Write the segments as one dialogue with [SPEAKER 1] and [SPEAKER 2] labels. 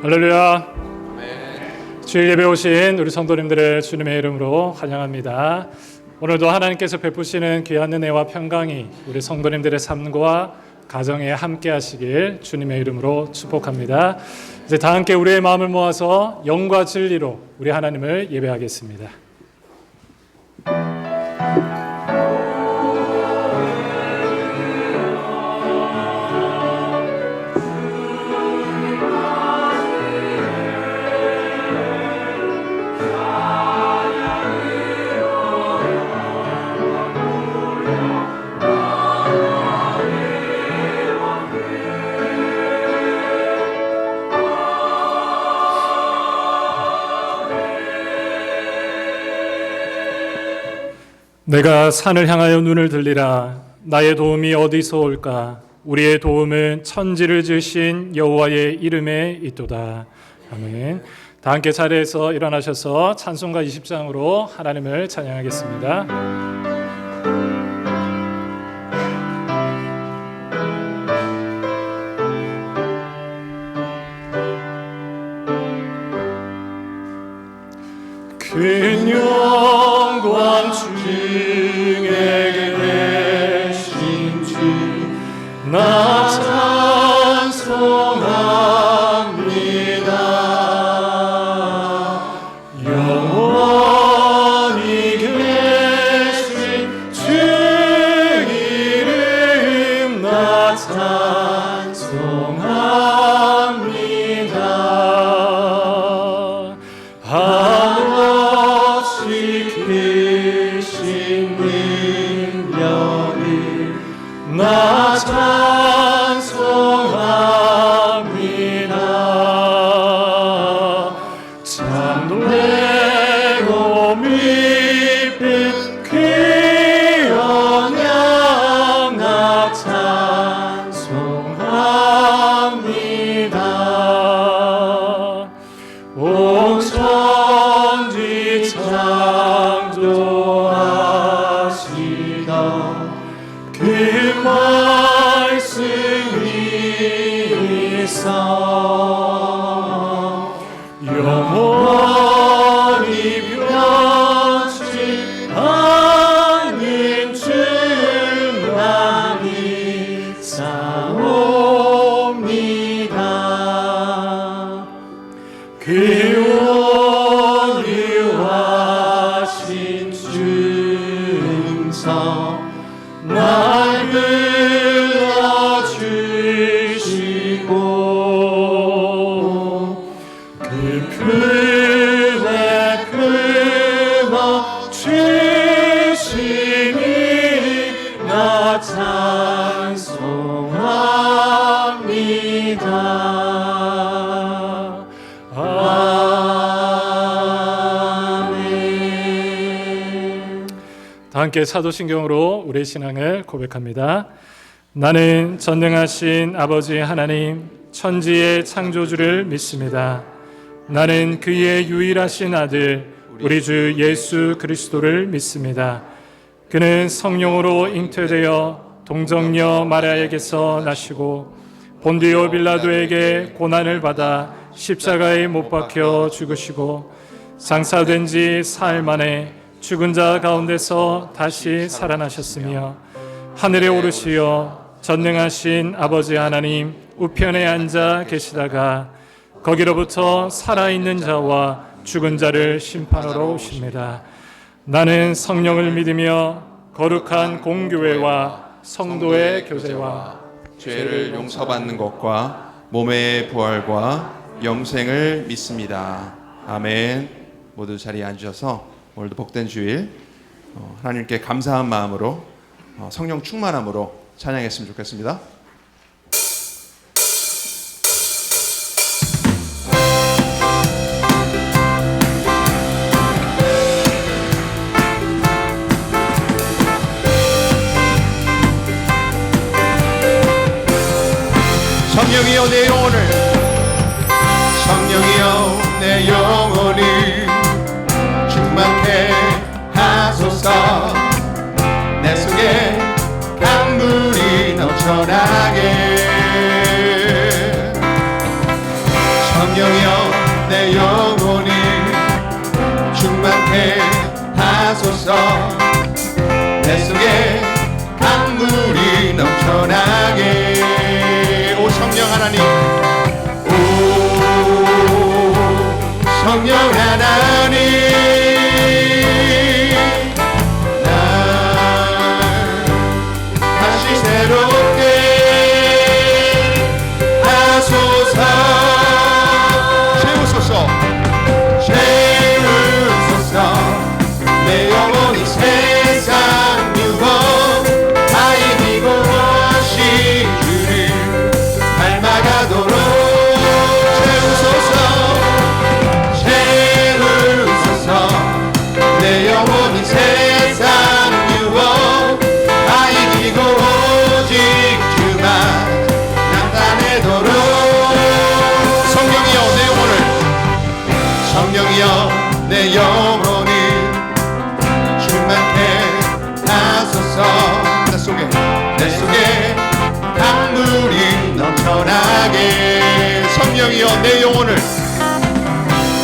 [SPEAKER 1] 할렐루야. 주일 예배 오신 우리 성도님들을 주님의 이름으로 환영합니다. 오늘도 하나님께서 베푸시는 귀한 은혜와 평강이 우리 성도님들의 삶과 가정에 함께 하시길 주님의 이름으로 축복합니다. 이제 다 함께 우리의 마음을 모아서 영과 진리로 우리 하나님을 예배하겠습니다. 내가 산을 향하여 눈을 들리라. 나의 도움이 어디서 올까? 우리의 도움은 천지를 지으신 여호와의 이름에 있도다. 아멘. 다 함께 자리에서 일어나셔서 찬송가 20장으로 하나님을 찬양하겠습니다. 큰 영광 중에게 계신 주 나 찬송합니다. 영원히 계신 주 이름 나 찬송합니다. 하나씩 크신 능력이 나 찬송합니다. 참되고 미필 그 언약 나 찬송합니다. 온 천지 창조하시다 그 말씀이 있어 영원히 변치 않는 주 나 믿사옵니다. 그 온유하신 중성 날 불러주시고 그 품에 품어 주시니 나 찬송합니다. 아멘. 다 함께 사도신경으로 우리의 신앙을 고백합니다. 나는 전능하신 아버지 하나님 천지의 창조주를 믿습니다. 나는 그의 유일하신 아들 우리 주 예수 그리스도를 믿습니다. 그는 성령으로 잉태되어 동정녀 마리아에게서 나시고 본디오 빌라도에게 고난을 받아 십자가에 못 박혀 죽으시고 장사된 지 사흘 만에 죽은 자 가운데서 다시 살아나셨으며 하늘에 오르시어 전능하신 아버지 하나님 우편에 앉아 계시다가 거기로부터 살아있는 자와 죽은 자를 심판하러 오십니다. 나는 성령을 믿으며 거룩한 공교회와 성도의 교제와
[SPEAKER 2] 죄를 용서받는 것과 몸의 부활과 영생을 믿습니다. 아멘. 모두 자리에 앉으셔서 오늘도 복된 주일 하나님께 감사한 마음으로 성령 충만함으로 찬양했으면 좋겠습니다.
[SPEAKER 3] 성령이여 내 영혼을 성령이여 내 영혼을 충만케 하소서. 내 속에 강물이 넘쳐나게 성령이 하소서. 내 속에 강물이 넘쳐나게. 오 성령 하나님, 오 성령 하나님, 날 다시 새롭게 하소서. 채우소서, 채우소서. 내 영혼이 세상 유혹 다 이기고 다시 주를 닮아가도록 채우소서, 채우소서. 내 영혼이 세상 유혹 다 이기고 오직 주만 나타내도록. 성령이여 내 영혼을, 성령이여 내 영혼을 충만케 하소서. 내 속에 강물이 넘쳐나게. 성령이여 내 영혼을,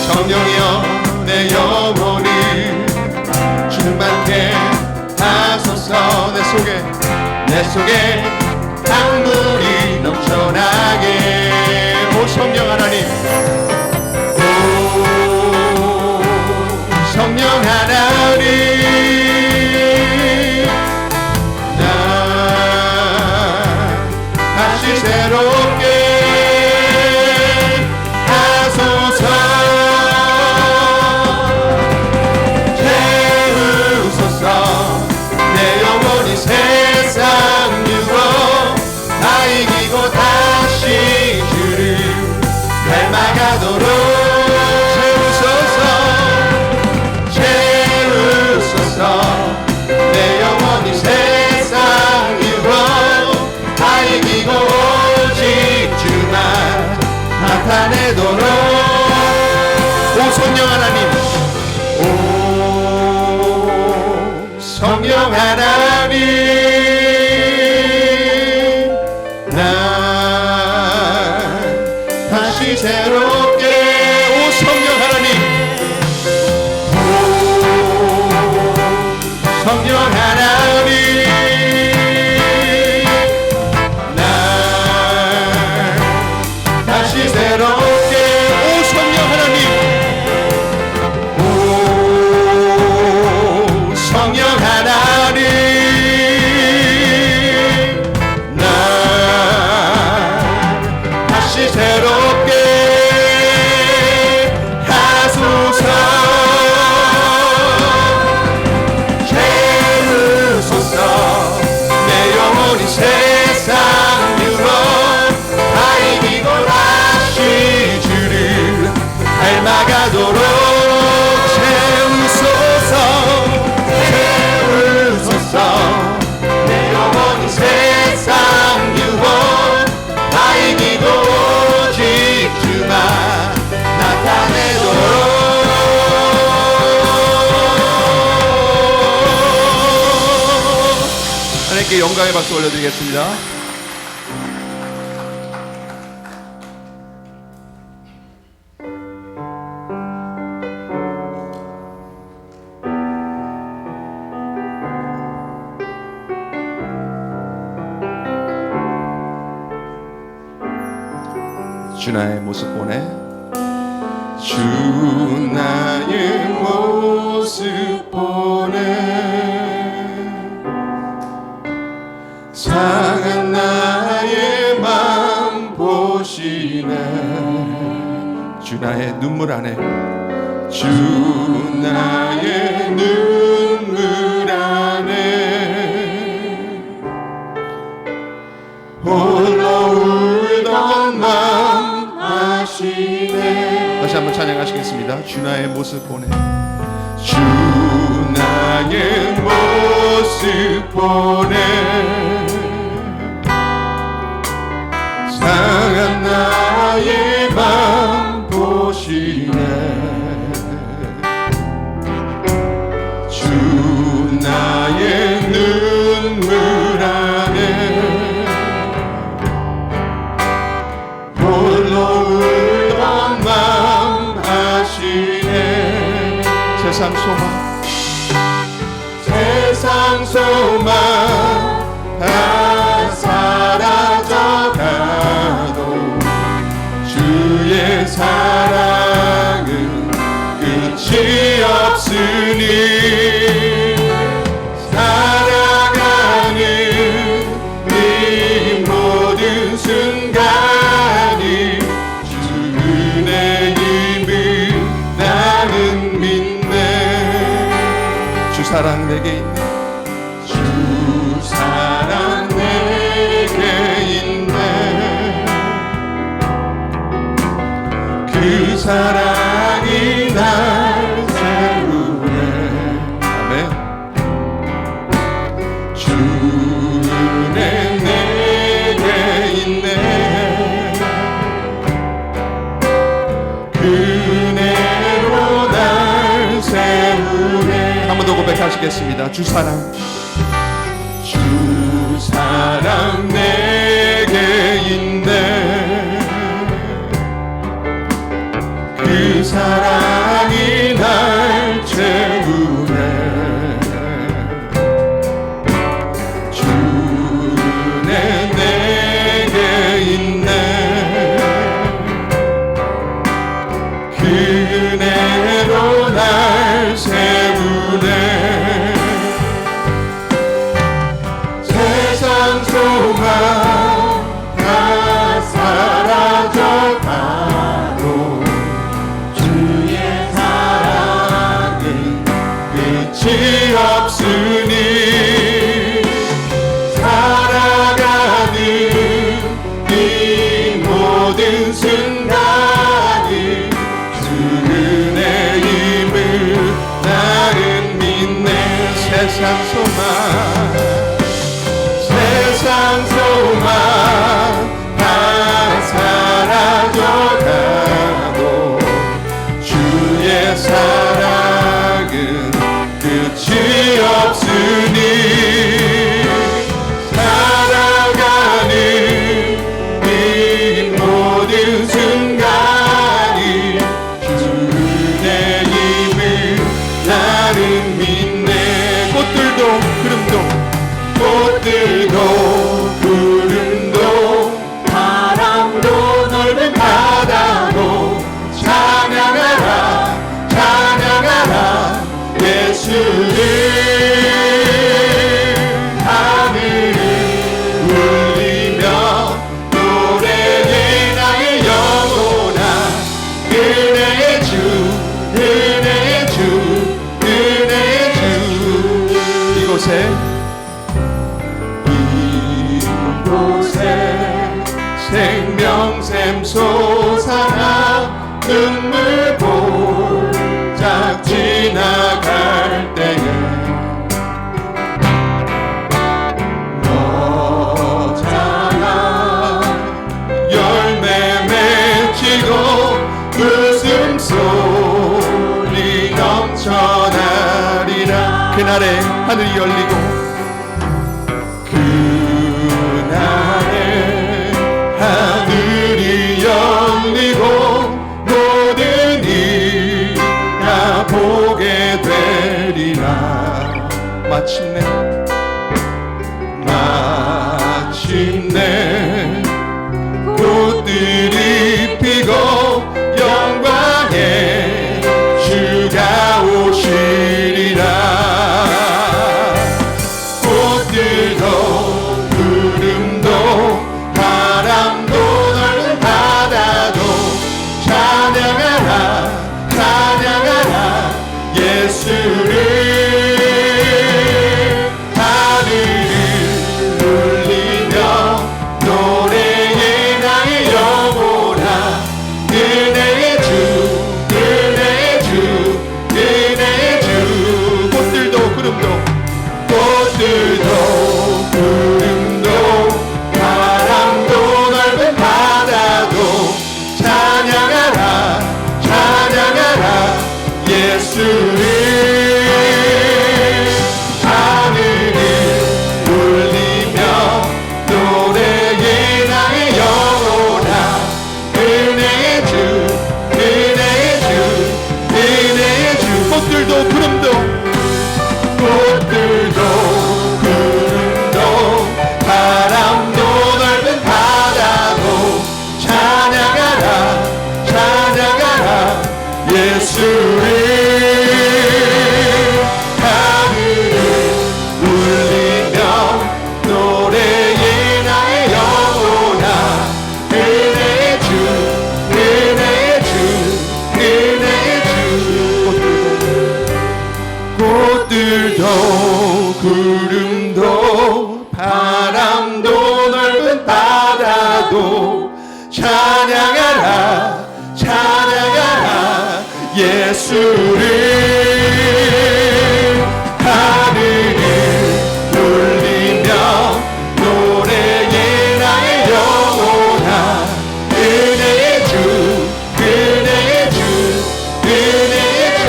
[SPEAKER 3] 성령이여 내 영혼을 충만케 하소서. 내 속에 강물이 넘쳐나게. 오 성령 하나님, 오 성령 하나님, 날 다시 새롭게 하소서. 채우소서. 내 영혼이 세상 유혹 다 이기고 다시 주를 닮아가도록 채우소서, 채우소서. 내 영혼이 세상 유혹 다 이기고 오직 주만 나타내도록. 오 성령 하나님, 오 성령 하나님, 날 다시 새롭게. 오 성령 하나님, 오 성령 하나님, 날 다시 새롭게. 오 성령 하나님, 오 성령 하나님, 날 다시 새롭게 하소서. 채우소서. 내 영혼이 세상 유혹 다 이기고 다시 주를 닮아가도록 채우소서, 채우소서. 내 영혼이 세상 유혹 다 이기고 오직 주만 나타내도록. 하나님께 영광의 박수 올려드리겠습니다. 주 나의 모습 보내, 주 나의 모습 보내, 상한 나의 맘 보시네. 주 나의 눈물 안에, 주 나의 눈물 안에 홀로 울던 맘 아시네. 다시 한번 찬양하시겠습니다. 주 나의 모습 보내, 주 나의 모습 보내, 상한 나의 맘 보시네. 주 나의 눈물 안에 홀로 울던 맘 아시네. 세상 소망 소망 다 사라져가도 주의 사랑은 끝이 없으니 살아가는 이 모든 순간이 주 은혜임을 나는 믿네. 주 사랑 내게 있네. 주 사랑 내게 있네. 그 사랑이 날 채우네. 아멘. 주 은혜 내게 있네. 그 은혜로 날 세우네. 한 번 더 고백하시겠습니다. 주 사랑, 주 사랑 내게 있네. 그 사랑이 날 채우네. 주 은혜 내게 있네. 그 은혜로 날 세우네. 세상 소망 다 사라져가도 주의 사랑은 끝이 없으니 살아가는 이 모든 순간이 주 은혜임을 나는 믿네. 세상 소망 다 사라져가도 주의 사랑은 끝이 없으니 살아가는 이 모든 순간이 주 은혜임을 나는 믿네. 꽃들도 구름도 바람도 넓은 바다도 찬양하라 예수를. 하늘을 울리며 노래해 나의 영혼아. 은혜의 주 이곳에 생명샘 솟아나 눈물 볼짝 지나갈 때에 너잖아. 열매 맺히고 웃음소리 넘쳐나리라. 그날에 하늘이 열리고 하늘이 열리고 모든 이가 보게 되리라. 마침내 꽃들이 피고 영광의 주가 오시리라. 찬양하라도 찬양하라 찬양하라 예수를 하늘을 울리며 노래에 나의 영혼아 은혜의 주 은혜의 주 은혜의 주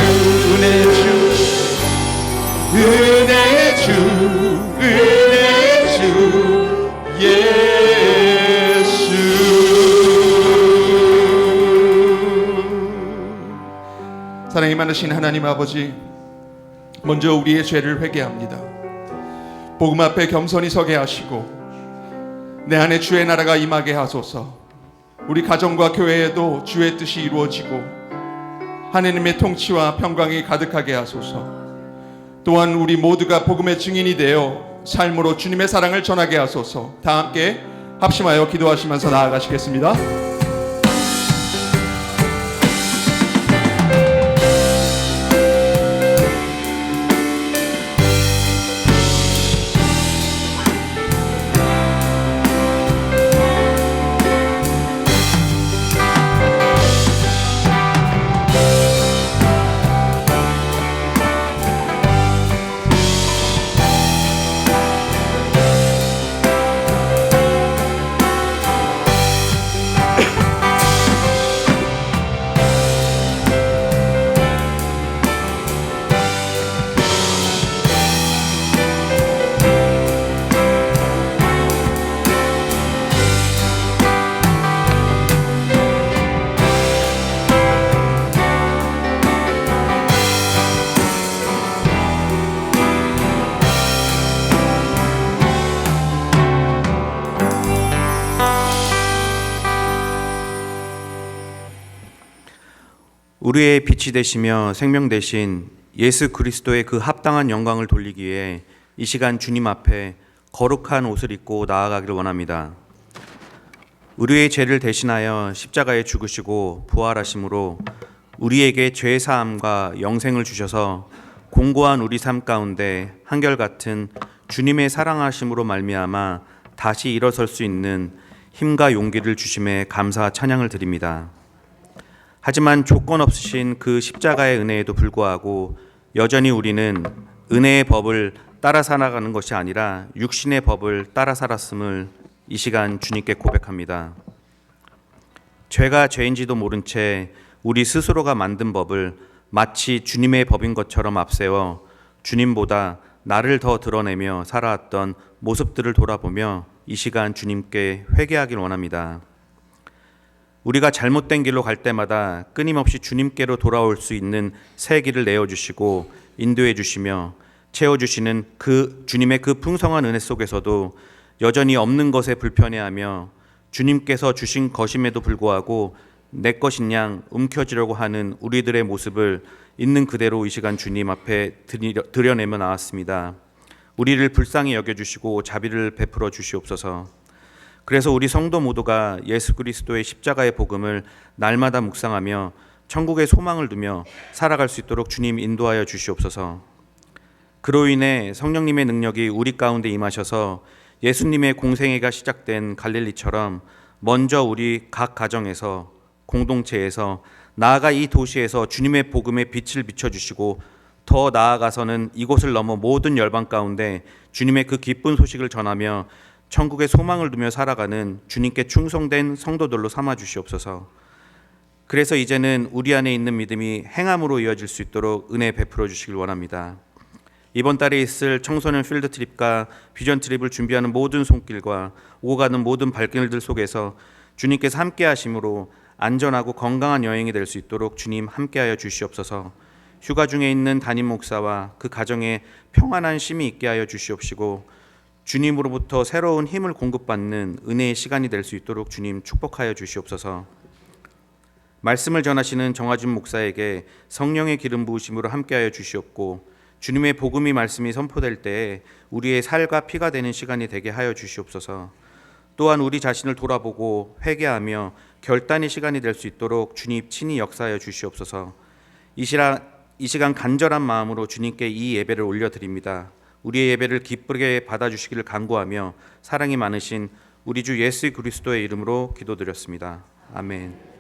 [SPEAKER 3] 은혜의 주 은혜의 주 은혜의 주 예수. 사랑이 많으신 하나님 아버지, 먼저 우리의 죄를 회개합니다. 복음 앞에 겸손히 서게 하시고 내 안에 주의 나라가 임하게 하소서. 우리 가정과 교회에도 주의 뜻이 이루어지고 하나님의 통치와 평강이 가득하게 하소서. 또한 우리 모두가 복음의 증인이 되어 삶으로 주님의 사랑을 전하게 하소서. 다 함께 합심하여 기도하시면서 나아가시겠습니다.
[SPEAKER 4] 우리의 빛이 되시며 생명 되신 예수 그리스도의 그 합당한 영광을 돌리기 위해 이 시간 주님 앞에 거룩한 옷을 입고 나아가기를 원합니다. 우리의 죄를 대신하여 십자가에 죽으시고 부활하심으로 우리에게 죄 사함과 영생을 주셔서 공고한 우리 삶 가운데 한결같은 주님의 사랑하심으로 말미암아 다시 일어설 수 있는 힘과 용기를 주심에 감사 찬양을 드립니다. 하지만 조건 없으신 그 십자가의 은혜에도 불구하고 여전히 우리는 은혜의 법을 따라 살아가는 것이 아니라 육신의 법을 따라 살았음을 이 시간 주님께 고백합니다. 죄가 죄인지도 모른 채 우리 스스로가 만든 법을 마치 주님의 법인 것처럼 앞세워 주님보다 나를 더 드러내며 살아왔던 모습들을 돌아보며 이 시간 주님께 회개하길 원합니다. 우리가 잘못된 길로 갈 때마다 끊임없이 주님께로 돌아올 수 있는 새 길을 내어주시고 인도해 주시며 채워주시는 그 주님의 그 풍성한 은혜 속에서도 여전히 없는 것에 불편해하며 주님께서 주신 것임에도 불구하고 내 것인 양 움켜쥐려고 하는 우리들의 모습을 있는 그대로 이 시간 주님 앞에 드려내며 나왔습니다. 우리를 불쌍히 여겨주시고 자비를 베풀어 주시옵소서. 그래서 우리 성도 모두가 예수 그리스도의 십자가의 복음을 날마다 묵상하며 천국의 소망을 두며 살아갈 수 있도록 주님 인도하여 주시옵소서. 그로 인해 성령님의 능력이 우리 가운데 임하셔서 예수님의 공생애가 시작된 갈릴리처럼 먼저 우리 각 가정에서 공동체에서 나아가 이 도시에서 주님의 복음의 빛을 비춰주시고 더 나아가서는 이곳을 넘어 모든 열방 가운데 주님의 그 기쁜 소식을 전하며 천국의 소망을 두며 살아가는 주님께 충성된 성도들로 삼아 주시옵소서. 그래서 이제는 우리 안에 있는 믿음이 행함으로 이어질 수 있도록 은혜 베풀어 주시길 원합니다. 이번 달에 있을 청소년 필드 트립과 비전 트립을 준비하는 모든 손길과 오고 가는 모든 발길들 속에서 주님께서 함께 하심으로 안전하고 건강한 여행이 될 수 있도록 주님 함께하여 주시옵소서. 휴가 중에 있는 담임 목사와 그 가정에 평안한 쉼이 있게 하여 주시옵시고 주님으로부터 새로운 힘을 공급받는 은혜의 시간이 될 수 있도록 주님 축복하여 주시옵소서. 말씀을 전하시는 정화준 목사에게 성령의 기름 부으심으로 함께하여 주시옵고 주님의 복음이 말씀이 선포될 때에 우리의 살과 피가 되는 시간이 되게 하여 주시옵소서. 또한 우리 자신을 돌아보고 회개하며 결단의 시간이 될 수 있도록 주님 친히 역사하여 주시옵소서. 이 시간 간절한 마음으로 주님께 이 예배를 올려드립니다. 우리의 예배를 기쁘게 받아주시기를 간구하며 사랑이 많으신 우리 주 예수 그리스도의 이름으로 기도드렸습니다. 아멘.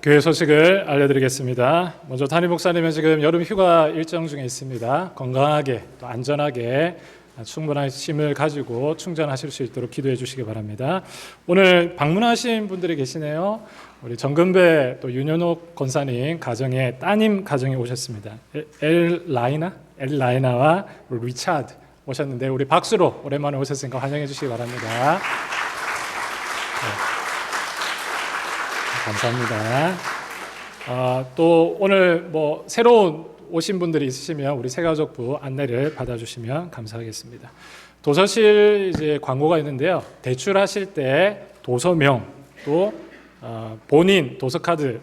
[SPEAKER 1] 교회 소식을 알려드리겠습니다. 먼저 담임 목사님은 지금 여름 휴가 일정 중에 있습니다. 건강하게 또 안전하게 충분한 힘을 가지고 충전하실 수 있도록 기도해 주시기 바랍니다. 오늘 방문하신 분들이 계시네요. 우리 정근배 또 윤현옥 권사님 가정에 따님 가정이 오셨습니다. 엘라이나와 리차드 오셨는데 우리 박수로 오랜만에 오셨으니까 환영해 주시기 바랍니다. 감사합니다. 또 오늘 새로운 오신 분들이 있으시면 우리 새가족부 안내를 받아주시면 감사하겠습니다. 도서실 이제 광고가 있는데요. 대출하실 때 도서명 또 본인 도서카드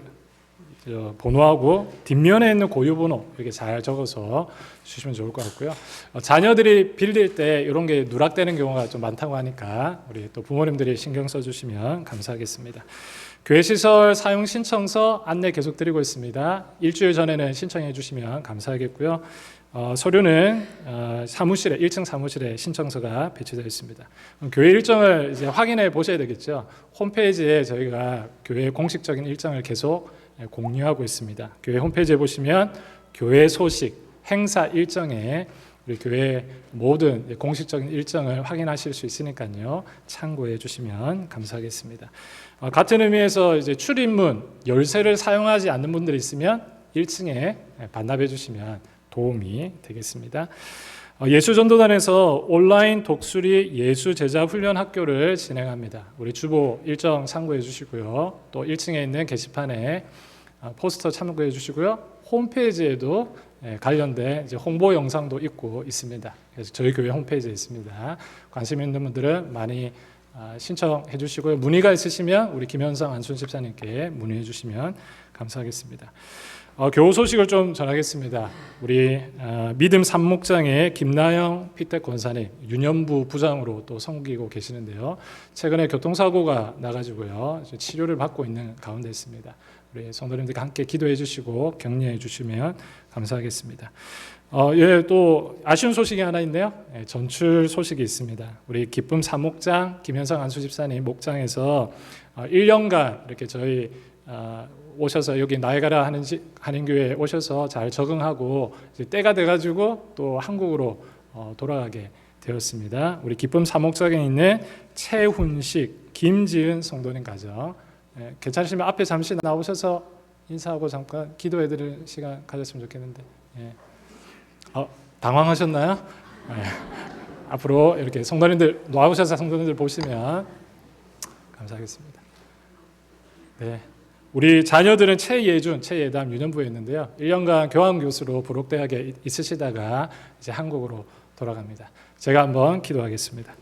[SPEAKER 1] 번호하고 뒷면에 있는 고유번호 이렇게 잘 적어서 주시면 좋을 것 같고요. 자녀들이 빌릴 때 이런 게 누락되는 경우가 좀 많다고 하니까 우리 또 부모님들이 신경 써주시면 감사하겠습니다. 교회 시설 사용 신청서 안내 계속 드리고 있습니다. 일주일 전에는 신청해 주시면 감사하겠고요. 서류는 사무실에 1층 사무실에 신청서가 배치되어 있습니다. 교회 일정을 이제 확인해 보셔야 되겠죠. 홈페이지에 저희가 교회 공식적인 일정을 계속 공유하고 있습니다. 교회 홈페이지에 보시면 교회 소식, 행사 일정에 우리 교회 모든 공식적인 일정을 확인하실 수 있으니까요. 참고해 주시면 감사하겠습니다. 같은 의미에서 이제 출입문 열쇠를 사용하지 않는 분들이 있으면 1층에 반납해 주시면 도움이 되겠습니다. 예수전도단에서 온라인 독수리 예수제자 훈련 학교를 진행합니다. 우리 주보 일정 참고해 주시고요. 또 1층에 있는 게시판에 포스터 참고해 주시고요. 홈페이지에도 관련된 이제 홍보 영상도 있고 있습니다. 그래서 저희 교회 홈페이지에 있습니다. 관심 있는 분들은 많이 신청해 주시고요. 문의가 있으시면 우리 김현상 안순 집사님께 문의해 주시면 감사하겠습니다. 교우 소식을 좀 전하겠습니다. 우리 믿음 산목장의 김나영 피택 권사님 유년부 부장으로 또 섬기고 계시는데요. 최근에 교통사고가 나가지고요. 치료를 받고 있는 가운데 있습니다. 우리 성도님들과 함께 기도해 주시고 격려해 주시면 감사하겠습니다. 또 아쉬운 소식이 하나 있네요. 전출 소식이 있습니다. 우리 기쁨 사목장 김현상 안수 집사님 목장에서 1년간 이렇게 저희 오셔서 여기 나이가라 한인교회에 오셔서 잘 적응하고 이제 때가 돼가지고 또 한국으로 돌아가게 되었습니다. 우리 기쁨 사목장에 있는 최훈식 김지은 성도님 가정 괜찮으시면 앞에 잠시 나오셔서 인사하고 잠깐 기도해드릴 시간 가졌으면 좋겠는데 당황하셨나요? 앞으로 이렇게 성도님들 나오셔서 성도님들 보시면 감사하겠습니다. 네, 우리 자녀들은 최예준, 최예담 유년부에 있는데요. 1년간 교환교수로 부록대학에 있으시다가 이제 한국으로 돌아갑니다. 제가 한번 기도하겠습니다.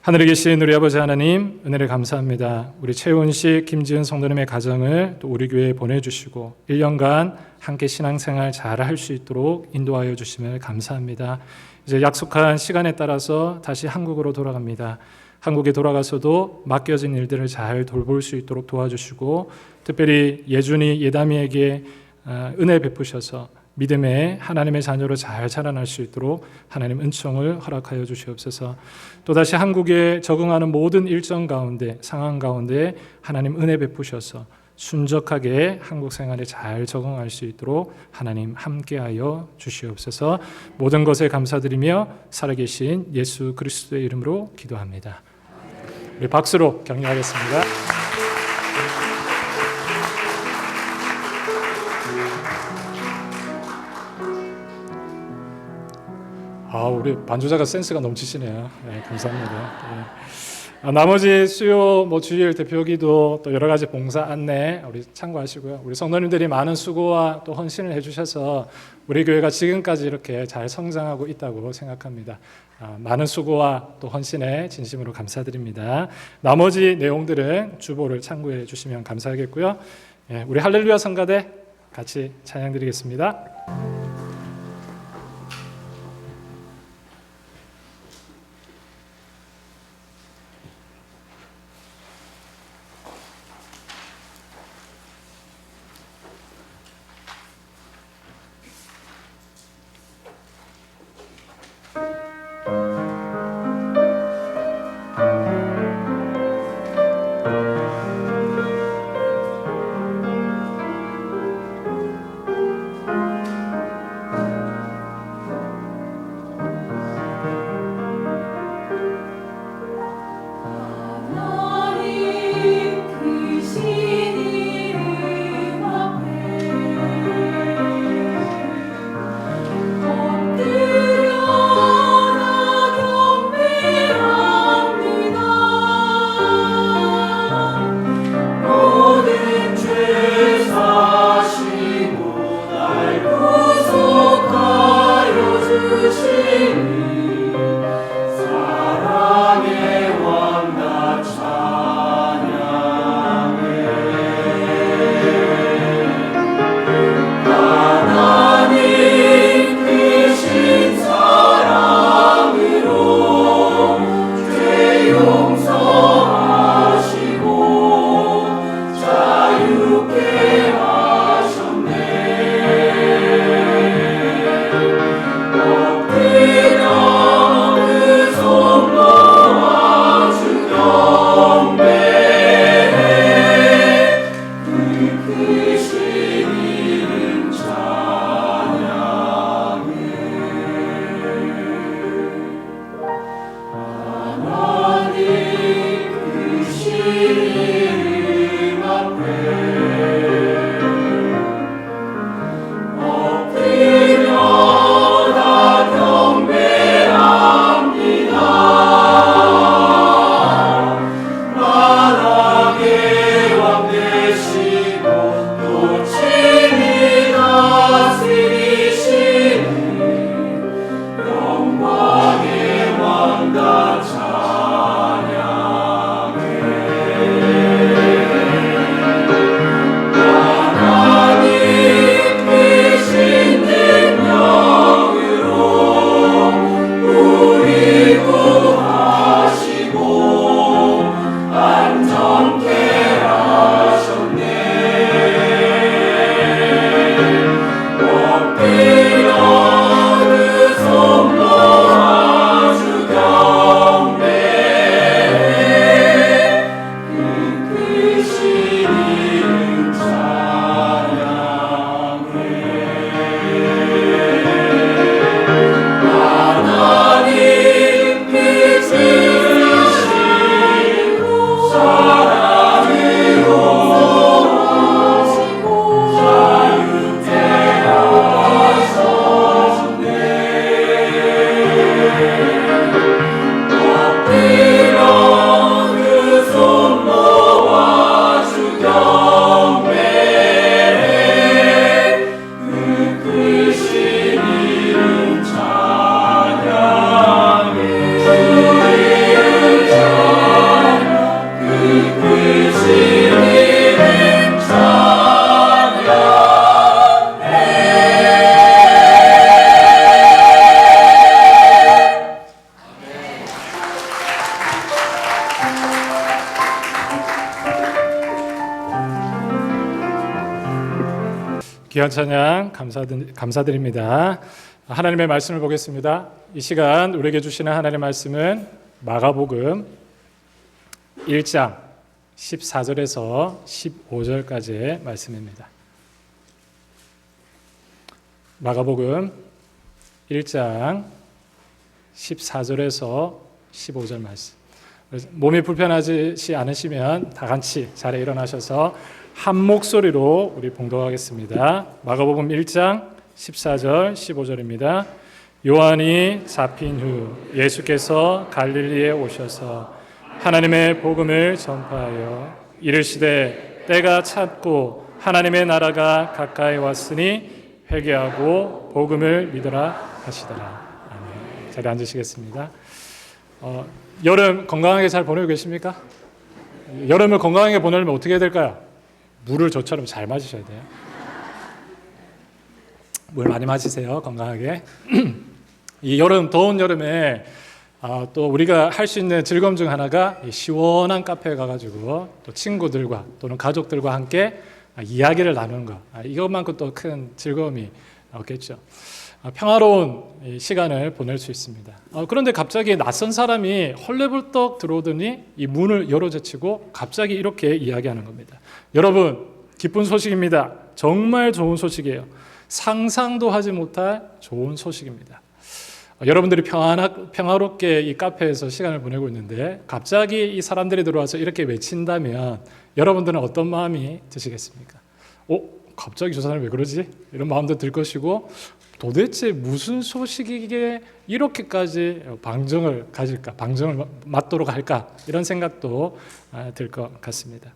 [SPEAKER 1] 하늘에 계신 우리 아버지 하나님 은혜를 감사합니다. 우리 최훈식, 김지은 성도님의 가정을 또 우리 교회에 보내주시고 1년간 함께 신앙생활 잘 할 수 있도록 인도하여 주심을 감사합니다. 이제 약속한 시간에 따라서 다시 한국으로 돌아갑니다. 한국에 돌아가서도 맡겨진 일들을 잘 돌볼 수 있도록 도와주시고 특별히 예준이, 예담이에게 은혜 베푸셔서 믿음의 하나님의 자녀로 잘 자라날 수 있도록 하나님 은총을 허락하여 주시옵소서. 또다시 한국에 적응하는 모든 일정 가운데 상황 가운데 하나님 은혜 베푸셔서 순적하게 한국 생활에 잘 적응할 수 있도록 하나님 함께하여 주시옵소서. 모든 것에 감사드리며 살아계신 예수 그리스도의 이름으로 기도합니다. 우리 박수로 격려하겠습니다. 우리 반주자가 센스가 넘치시네요. 네, 감사합니다. 나머지 수요 주일 대표기도 또 여러 가지 봉사 안내 우리 참고하시고요. 우리 성도님들이 많은 수고와 또 헌신을 해주셔서 우리 교회가 지금까지 이렇게 잘 성장하고 있다고 생각합니다. 많은 수고와 또 헌신에 진심으로 감사드립니다. 나머지 내용들은 주보를 참고해 주시면 감사하겠고요. 우리 할렐루야 성가대 같이 찬양드리겠습니다. 귀한 찬양 감사드립니다. 하나님의 말씀을 보겠습니다. 이 시간 우리에게 주시는 하나님의 말씀은 마가복음 1장 14절에서 15절까지의 말씀입니다. 마가복음 1장 14절에서 15절 말씀. 몸이 불편하지 않으시면 다 같이 자리에 일어나셔서 한 목소리로 우리 봉독하겠습니다. 마가복음 1장 14절 15절입니다. 요한이 잡힌 후 예수께서 갈릴리에 오셔서 하나님의 복음을 전파하여 이르시되 때가 찼고 하나님의 나라가 가까이 왔으니 회개하고 복음을 믿으라 하시더라. 아멘. 자리에 앉으시겠습니다. 여름 건강하게 잘 보내고 계십니까? 여름을 건강하게 보내려면 어떻게 해야 될까요? 물을 저처럼 잘 마시셔야 돼요. 물 많이 마시세요. 건강하게. 이 여름, 더운 여름에 또 우리가 할 수 있는 즐거움 중 하나가 시원한 카페에 가가지고 또 친구들과 또는 가족들과 함께 이야기를 나누는 것. 이것만큼 또 큰 즐거움이 없겠죠. 평화로운 시간을 보낼 수 있습니다. 그런데 갑자기 낯선 사람이 헐레벌떡 들어오더니 이 문을 열어젖히고 갑자기 이렇게 이야기하는 겁니다. 여러분, 기쁜 소식입니다. 정말 좋은 소식이에요. 상상도 하지 못할 좋은 소식입니다. 여러분들이 평화롭게 이 카페에서 시간을 보내고 있는데 갑자기 이 사람들이 들어와서 이렇게 외친다면 여러분들은 어떤 마음이 드시겠습니까? 갑자기 저 사람이 왜 그러지? 이런 마음도 들 것이고 도대체 무슨 소식이기에 이렇게까지 방정을 가질까? 방정을 맞도록 할까? 이런 생각도 들 것 같습니다.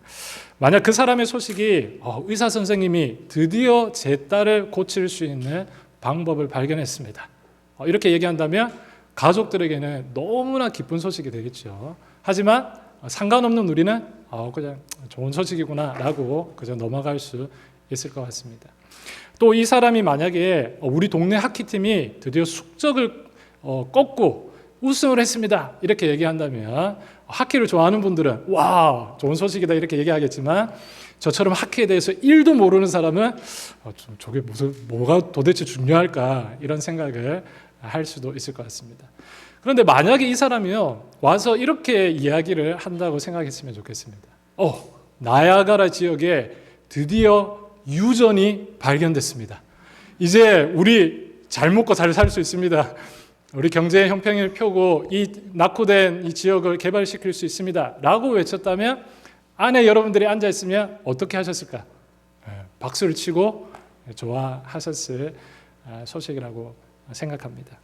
[SPEAKER 1] 만약 그 사람의 소식이 의사 선생님이 드디어 제 딸을 고칠 수 있는 방법을 발견했습니다. 이렇게 얘기한다면 가족들에게는 너무나 기쁜 소식이 되겠죠. 하지만 상관없는 우리는 그냥 좋은 소식이구나 라고 그저 넘어갈 수 있을 것 같습니다. 또 이 사람이 만약에 우리 동네 하키팀이 드디어 숙적을 꺾고 우승을 했습니다 이렇게 얘기한다면 하키를 좋아하는 분들은 와 좋은 소식이다 이렇게 얘기하겠지만 저처럼 하키에 대해서 1도 모르는 사람은 저게 뭐가 도대체 중요할까 이런 생각을 할 수도 있을 것 같습니다. 그런데 만약에 이 사람이요 와서 이렇게 이야기를 한다고 생각했으면 좋겠습니다. 나야가라 지역에 드디어 유전이 발견됐습니다. 이제 우리 잘 먹고 잘 살 수 있습니다. 우리 경제 형평을 펴고 이 낙후된 이 지역을 개발시킬 수 있습니다. 라고 외쳤다면 안에 여러분들이 앉아 있으면 어떻게 하셨을까? 박수를 치고 좋아하셨을 소식이라고 생각합니다.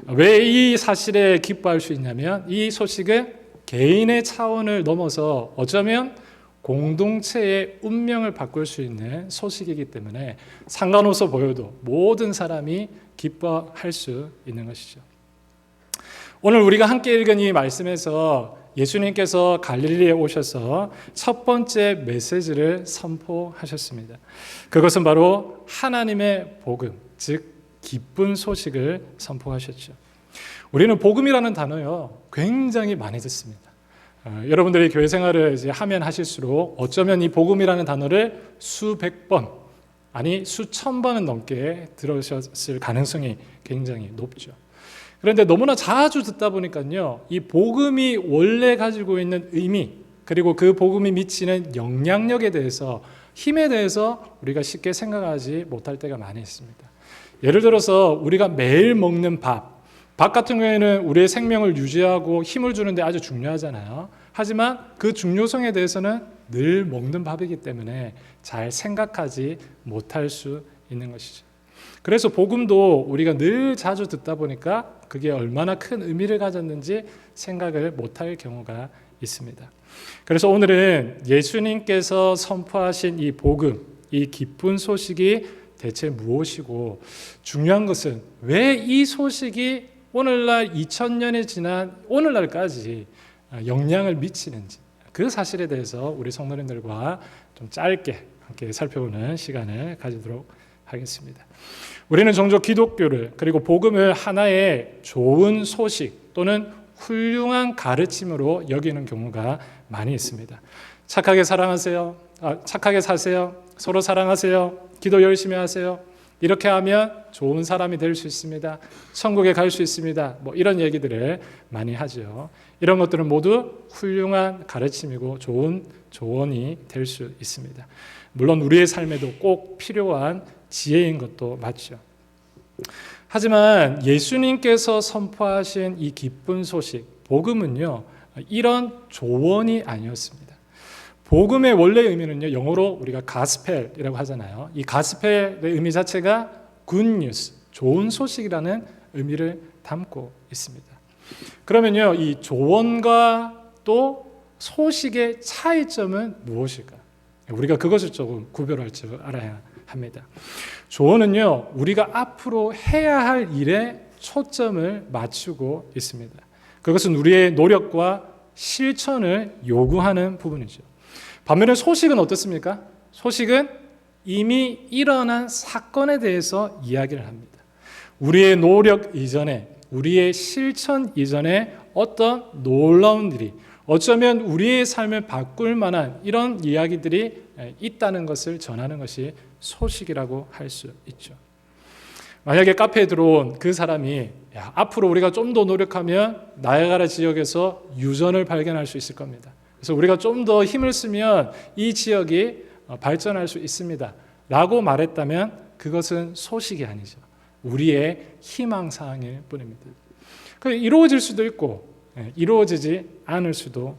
[SPEAKER 1] 왜 이 사실에 기뻐할 수 있냐면 이 소식은 개인의 차원을 넘어서 어쩌면 공동체의 운명을 바꿀 수 있는 소식이기 때문에 상관없어 보여도 모든 사람이 기뻐할 수 있는 것이죠. 오늘 우리가 함께 읽은 이 말씀에서 예수님께서 갈릴리에 오셔서 첫 번째 메시지를 선포하셨습니다. 그것은 바로 하나님의 복음, 즉 기쁜 소식을 선포하셨죠. 우리는 복음이라는 단어요 굉장히 많이 듣습니다. 여러분들이 교회 생활을 이제 하면 하실수록 어쩌면 이 복음이라는 단어를 수백 번, 아니 수천 번은 넘게 들으셨을 가능성이 굉장히 높죠. 그런데 너무나 자주 듣다 보니까요, 이 복음이 원래 가지고 있는 의미, 그리고 그 복음이 미치는 영향력에 대해서, 힘에 대해서 우리가 쉽게 생각하지 못할 때가 많이 있습니다. 예를 들어서 우리가 매일 먹는 밥 같은 경우에는 우리의 생명을 유지하고 힘을 주는데 아주 중요하잖아요. 하지만 그 중요성에 대해서는 늘 먹는 밥이기 때문에 잘 생각하지 못할 수 있는 것이죠. 그래서 복음도 우리가 늘 자주 듣다 보니까 그게 얼마나 큰 의미를 가졌는지 생각을 못할 경우가 있습니다. 그래서 오늘은 예수님께서 선포하신 이 복음, 이 기쁜 소식이 대체 무엇이고 중요한 것은 왜 이 소식이 오늘날 2000년이 지난 오늘날까지 영향을 미치는지 그 사실에 대해서 우리 성도님들과 좀 짧게 함께 살펴보는 시간을 가지도록 하겠습니다. 우리는 종종 기독교를 그리고 복음을 하나의 좋은 소식 또는 훌륭한 가르침으로 여기는 경우가 많이 있습니다. 착하게 사랑하세요. 착하게 사세요. 서로 사랑하세요. 기도 열심히 하세요. 이렇게 하면 좋은 사람이 될 수 있습니다. 천국에 갈 수 있습니다. 이런 얘기들을 많이 하죠. 이런 것들은 모두 훌륭한 가르침이고 좋은 조언이 될 수 있습니다. 물론 우리의 삶에도 꼭 필요한 지혜인 것도 맞죠. 하지만 예수님께서 선포하신 이 기쁜 소식, 복음은요, 이런 조언이 아니었습니다. 복음의 원래 의미는요, 영어로 우리가 가스펠이라고 하잖아요. 이 가스펠의 의미 자체가 굿뉴스, 좋은 소식이라는 의미를 담고 있습니다. 그러면요, 이 조언과 또 소식의 차이점은 무엇일까? 우리가 그것을 조금 구별할 줄 알아야 합니다. 조언은요, 우리가 앞으로 해야 할 일에 초점을 맞추고 있습니다. 그것은 우리의 노력과 실천을 요구하는 부분이죠. 반면에 소식은 어떻습니까? 소식은 이미 일어난 사건에 대해서 이야기를 합니다. 우리의 노력 이전에, 우리의 실천 이전에 어떤 놀라운 일이, 어쩌면 우리의 삶을 바꿀 만한 이런 이야기들이 있다는 것을 전하는 것이 소식이라고 할 수 있죠. 만약에 카페에 들어온 그 사람이 앞으로 우리가 좀 더 노력하면 나야가라 지역에서 유전을 발견할 수 있을 겁니다. 그래서 우리가 좀 더 힘을 쓰면 이 지역이 발전할 수 있습니다 라고 말했다면 그것은 소식이 아니죠. 우리의 희망사항일 뿐입니다. 이루어질 수도 있고 이루어지지 않을 수도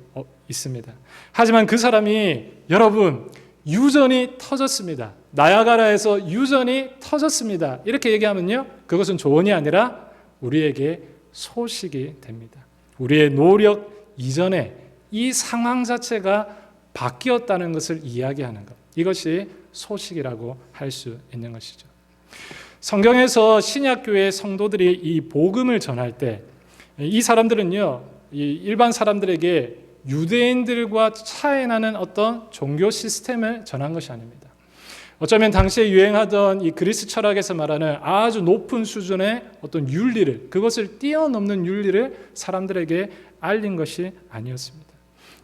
[SPEAKER 1] 있습니다. 하지만 그 사람이 여러분 유전이 터졌습니다. 나야가라에서 유전이 터졌습니다. 이렇게 얘기하면요. 그것은 조언이 아니라 우리에게 소식이 됩니다. 우리의 노력 이전에 이 상황 자체가 바뀌었다는 것을 이야기하는 것. 이것이 소식이라고 할 수 있는 것이죠. 성경에서 신약교회 성도들이 이 복음을 전할 때 이 사람들은요, 이 일반 사람들에게 유대인들과 차이나는 어떤 종교 시스템을 전한 것이 아닙니다. 어쩌면 당시에 유행하던 이 그리스 철학에서 말하는 아주 높은 수준의 어떤 윤리를, 그것을 뛰어넘는 윤리를 사람들에게 알린 것이 아니었습니다.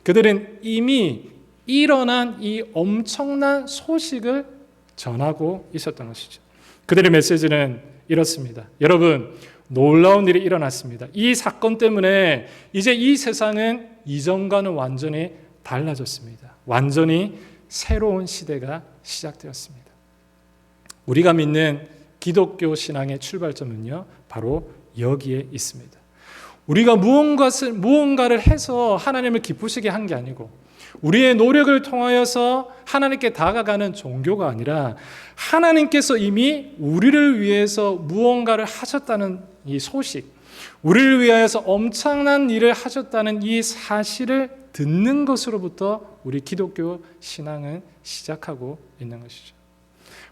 [SPEAKER 1] 그들은 이미 일어난 이 엄청난 소식을 전하고 있었던 것이죠. 그들의 메시지는 이렇습니다. 여러분, 놀라운 일이 일어났습니다. 이 사건 때문에 이제 이 세상은 이전과는 완전히 달라졌습니다. 완전히 새로운 시대가 시작되었습니다. 우리가 믿는 기독교 신앙의 출발점은요, 바로 여기에 있습니다. 우리가 무언가를 해서 하나님을 기쁘시게 한 게 아니고 우리의 노력을 통하여서 하나님께 다가가는 종교가 아니라 하나님께서 이미 우리를 위해서 무언가를 하셨다는 이 소식, 우리를 위하여서 엄청난 일을 하셨다는 이 사실을 듣는 것으로부터 우리 기독교 신앙은 시작하고 있는 것이죠.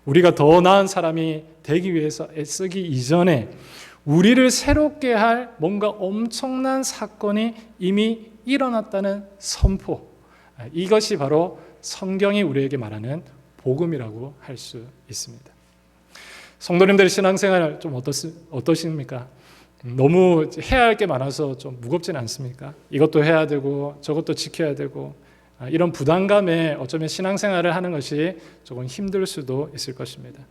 [SPEAKER 1] 우리가 더 나은 사람이 되기 위해서 애쓰기 이전에 우리를 새롭게 할 뭔가 엄청난 사건이 이미 일어났다는 선포, 이것이 바로 성경이 우리에게 말하는 복음이라고 할 수 있습니다. 성도님들의 신앙생활 좀 어떠십니까? 너무 해야 할 게 많아서 좀 무겁지는 않습니까? 이것도 해야 되고 저것도 지켜야 되고 이런 부담감에 어쩌면 신앙생활을 하는 것이 조금 힘들 수도 있을 것입니다.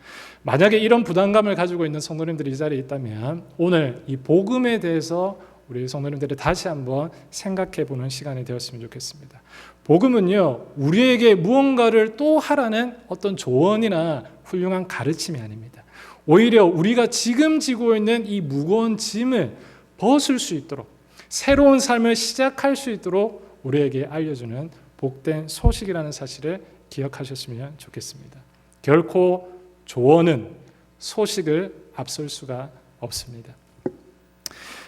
[SPEAKER 1] 만약에 이런 부담감을 가지고 있는 성도님들이 이 자리에 있다면 오늘 이 복음에 대해서 우리 성도님들이 다시 한번 생각해 보는 시간이 되었으면 좋겠습니다. 복음은요, 우리에게 무언가를 또 하라는 어떤 조언이나 훌륭한 가르침이 아닙니다. 오히려 우리가 지금 지고 있는 이 무거운 짐을 벗을 수 있도록, 새로운 삶을 시작할 수 있도록 우리에게 알려주는 복된 소식이라는 사실을 기억하셨으면 좋겠습니다. 결코 조언은 소식을 앞설 수가 없습니다.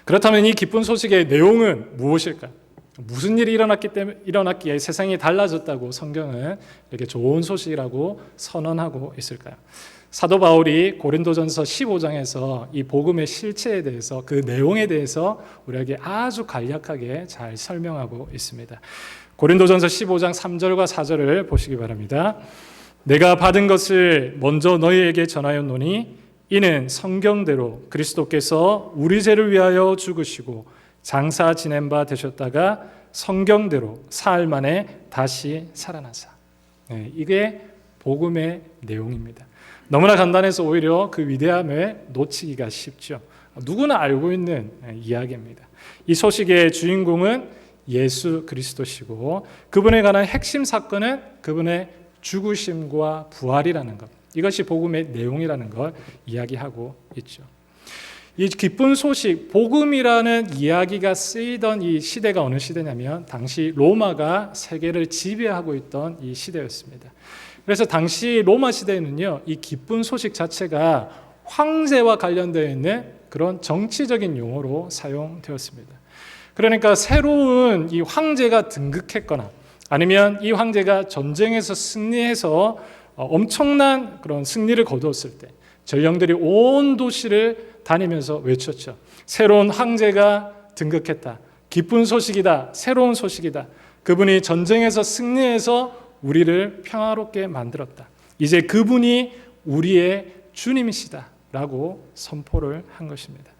[SPEAKER 1] 그렇다면 이 기쁜 소식의 내용은 무엇일까? 무슨 일이 일어났기에 세상이 달라졌다고 성경은 이렇게 좋은 소식이라고 선언하고 있을까요? 사도 바울이 고린도전서 15장에서 이 복음의 실체에 대해서, 그 내용에 대해서 우리에게 아주 간략하게 잘 설명하고 있습니다. 고린도전서 15장 3절과 4절을 보시기 바랍니다. 내가 받은 것을 먼저 너희에게 전하였노니 이는 성경대로 그리스도께서 우리 죄를 위하여 죽으시고 장사 지낸 바 되셨다가 성경대로 사흘 만에 다시 살아나사. 이게 복음의 내용입니다. 너무나 간단해서 오히려 그 위대함을 놓치기가 쉽죠. 누구나 알고 있는 이야기입니다. 이 소식의 주인공은 예수 그리스도시고 그분에 관한 핵심 사건은 그분의 죽으심과 부활이라는 것. 이것이 복음의 내용이라는 걸 이야기하고 있죠. 이 기쁜 소식, 복음이라는 이야기가 쓰이던 이 시대가 어느 시대냐면 당시 로마가 세계를 지배하고 있던 이 시대였습니다. 그래서 당시 로마 시대에는요, 이 기쁜 소식 자체가 황제와 관련되어 있는 그런 정치적인 용어로 사용되었습니다. 그러니까 새로운 이 황제가 등극했거나 아니면 이 황제가 전쟁에서 승리해서 엄청난 그런 승리를 거두었을 때 전령들이 온 도시를 다니면서 외쳤죠. 새로운 황제가 등극했다. 기쁜 소식이다. 새로운 소식이다. 그분이 전쟁에서 승리해서 우리를 평화롭게 만들었다. 이제 그분이 우리의 주님이시다 라고 선포를 한 것입니다.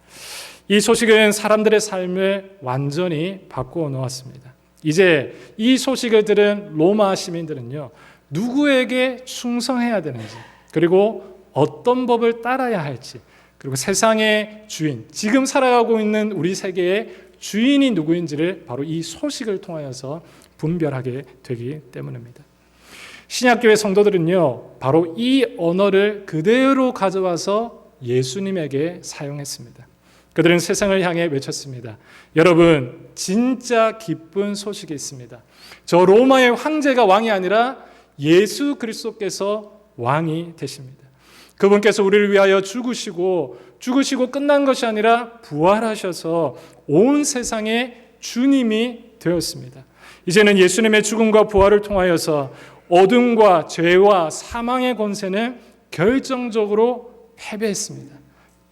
[SPEAKER 1] 이 소식은 사람들의 삶을 완전히 바꾸어 놓았습니다. 이제 이 소식을 들은 로마 시민들은요, 누구에게 충성해야 되는지, 그리고 어떤 법을 따라야 할지, 그리고 세상의 주인, 지금 살아가고 있는 우리 세계의 주인이 누구인지를 바로 이 소식을 통하여서 분별하게 되기 때문입니다. 신약교회 성도들은요, 바로 이 언어를 그대로 가져와서 예수님에게 사용했습니다. 그들은 세상을 향해 외쳤습니다. 여러분, 진짜 기쁜 소식이 있습니다. 저 로마의 황제가 왕이 아니라 예수 그리스도께서 왕이 되십니다. 그분께서 우리를 위하여 죽으시고 끝난 것이 아니라 부활하셔서 온 세상의 주님이 되었습니다. 이제는 예수님의 죽음과 부활을 통하여서 어둠과 죄와 사망의 권세는 결정적으로 패배했습니다.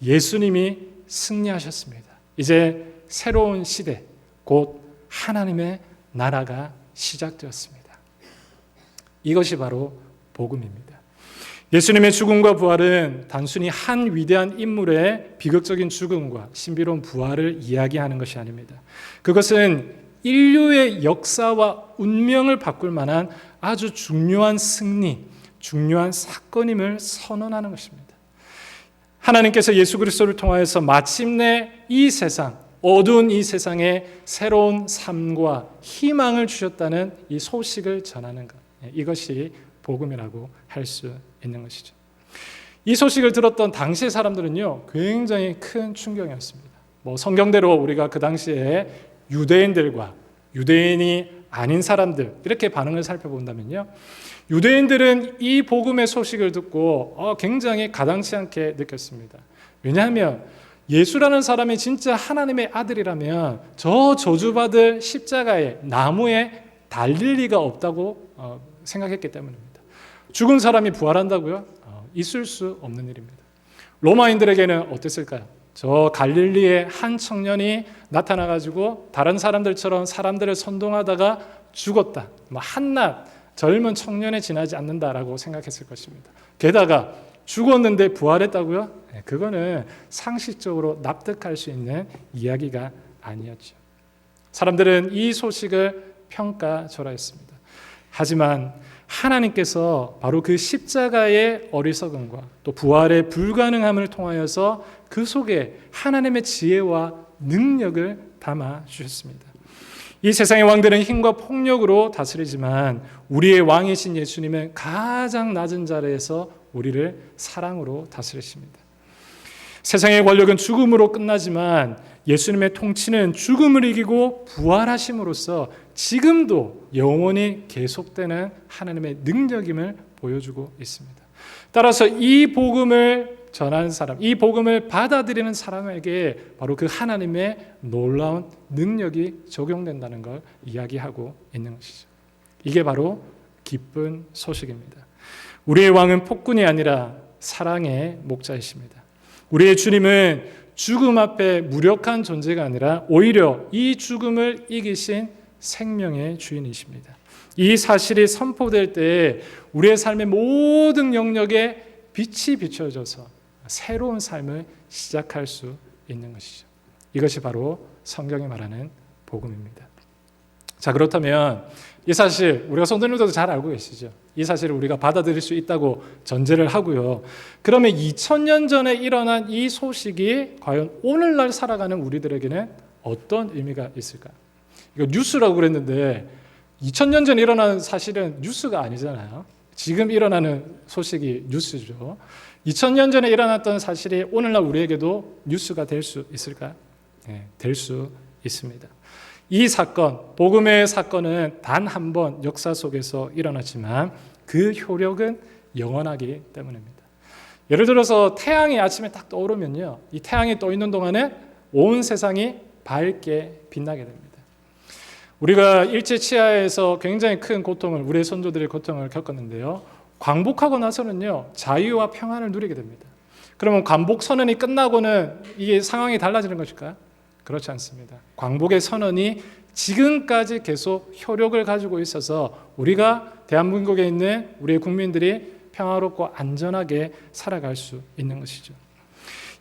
[SPEAKER 1] 예수님이 승리하셨습니다. 이제 새로운 시대, 곧 하나님의 나라가 시작되었습니다. 이것이 바로 복음입니다. 예수님의 죽음과 부활은 단순히 한 위대한 인물의 비극적인 죽음과 신비로운 부활을 이야기하는 것이 아닙니다. 그것은 인류의 역사와 운명을 바꿀 만한 아주 중요한 승리, 중요한 사건임을 선언하는 것입니다. 하나님께서 예수 그리스도를 통하여서 마침내 이 세상, 어두운 이 세상에 새로운 삶과 희망을 주셨다는 이 소식을 전하는 것, 이것이 복음이라고 할 수 있는 것이죠. 이 소식을 들었던 당시의 사람들은요, 굉장히 큰 충격이었습니다. 성경대로 우리가 그 당시에 유대인들과 유대인이 아닌 사람들, 이렇게 반응을 살펴본다면요, 유대인들은 이 복음의 소식을 듣고 굉장히 가당치 않게 느꼈습니다. 왜냐하면 예수라는 사람이 진짜 하나님의 아들이라면 저 저주받을 십자가에, 나무에 달릴 리가 없다고 생각했기 때문입니다. 죽은 사람이 부활한다고요? 있을 수 없는 일입니다. 로마인들에게는 어땠을까요? 저 갈릴리의 한 청년이 나타나가지고 다른 사람들처럼 사람들을 선동하다가 죽었다. 한낱 젊은 청년에 지나지 않는다라고 생각했을 것입니다. 게다가 죽었는데 부활했다고요? 그거는 상식적으로 납득할 수 있는 이야기가 아니었죠. 사람들은 이 소식을 평가절하했습니다. 하지만 하나님께서 바로 그 십자가의 어리석음과 또 부활의 불가능함을 통하여서 그 속에 하나님의 지혜와 능력을 담아 주셨습니다. 이 세상의 왕들은 힘과 폭력으로 다스리지만 우리의 왕이신 예수님은 가장 낮은 자리에서 우리를 사랑으로 다스리십니다. 세상의 권력은 죽음으로 끝나지만 예수님의 통치는 죽음을 이기고 부활하심으로써 지금도 영원히 계속되는 하나님의 능력임을 보여주고 있습니다. 따라서 이 복음을 전하는 사람, 이 복음을 받아들이는 사람에게 바로 그 하나님의 놀라운 능력이 적용된다는 걸 이야기하고 있는 것이죠. 이게 바로 기쁜 소식입니다. 우리의 왕은 폭군이 아니라 사랑의 목자이십니다. 우리의 주님은 죽음 앞에 무력한 존재가 아니라 오히려 이 죽음을 이기신 생명의 주인이십니다. 이 사실이 선포될 때 우리의 삶의 모든 영역에 빛이 비춰져서 새로운 삶을 시작할 수 있는 것이죠. 이것이 바로 성경이 말하는 복음입니다. 자, 그렇다면 이 사실 우리가 성도님들도 잘 알고 계시죠. 이 사실을 우리가 받아들일 수 있다고 전제를 하고요. 그러면 2000년 전에 일어난 이 소식이 과연 오늘날 살아가는 우리들에게는 어떤 의미가 있을까요? 이거 뉴스라고 그랬는데 2000년 전에 일어난 사실은 뉴스가 아니잖아요. 지금 일어나는 소식이 뉴스죠. 2000년 전에 일어났던 사실이 오늘날 우리에게도 뉴스가 될 수 있을까요? 네, 될 수 있습니다. 이 사건, 복음의 사건은 단 한 번 역사 속에서 일어났지만 그 효력은 영원하기 때문입니다. 예를 들어서 태양이 아침에 딱 떠오르면요, 이 태양이 떠 있는 동안에 온 세상이 밝게 빛나게 됩니다. 우리가 일제 치하에서 굉장히 큰 고통을, 우리의 선조들의 고통을 겪었는데요. 광복하고 나서는요, 자유와 평안을 누리게 됩니다. 그러면 광복 선언이 끝나고는 이게 상황이 달라지는 것일까요? 그렇지 않습니다. 광복의 선언이 지금까지 계속 효력을 가지고 있어서 우리가 대한민국에 있는 우리의 국민들이 평화롭고 안전하게 살아갈 수 있는 것이죠.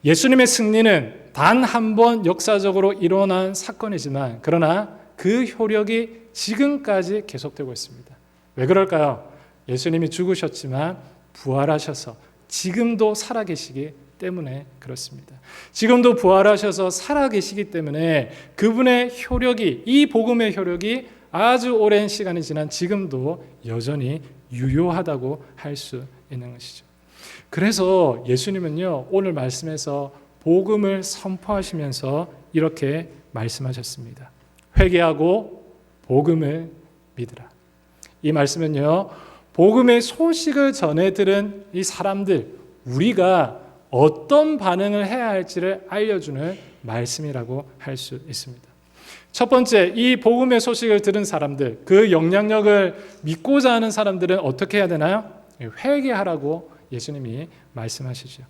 [SPEAKER 1] 예수님의 승리는 단 한 번 역사적으로 일어난 사건이지만 그러나 그 효력이 지금까지 계속되고 있습니다. 왜 그럴까요? 예수님이 죽으셨지만 부활하셔서 지금도 살아계시기 때문에 그렇습니다. 지금도 부활하셔서 살아계시기 때문에 그분의 효력이, 이 복음의 효력이 아주 오랜 시간이 지난 지금도 여전히 유효하다고 할 수 있는 것이죠. 그래서 예수님은요, 오늘 말씀에서 복음을 선포하시면서 이렇게 말씀하셨습니다. 회개하고 복음을 믿으라. 이 말씀은요, 복음의 소식을 전해 들은 이 사람들, 우리가 어떤 반응을 해야 할지를 알려주는 말씀이라고 할 수 있습니다. 첫 번째, 이 복음의 소식을 들은 사람들, 그 영향력을 믿고자 하는 사람들은 어떻게 해야 되나요? 회개하라고 예수님이 말씀하시죠.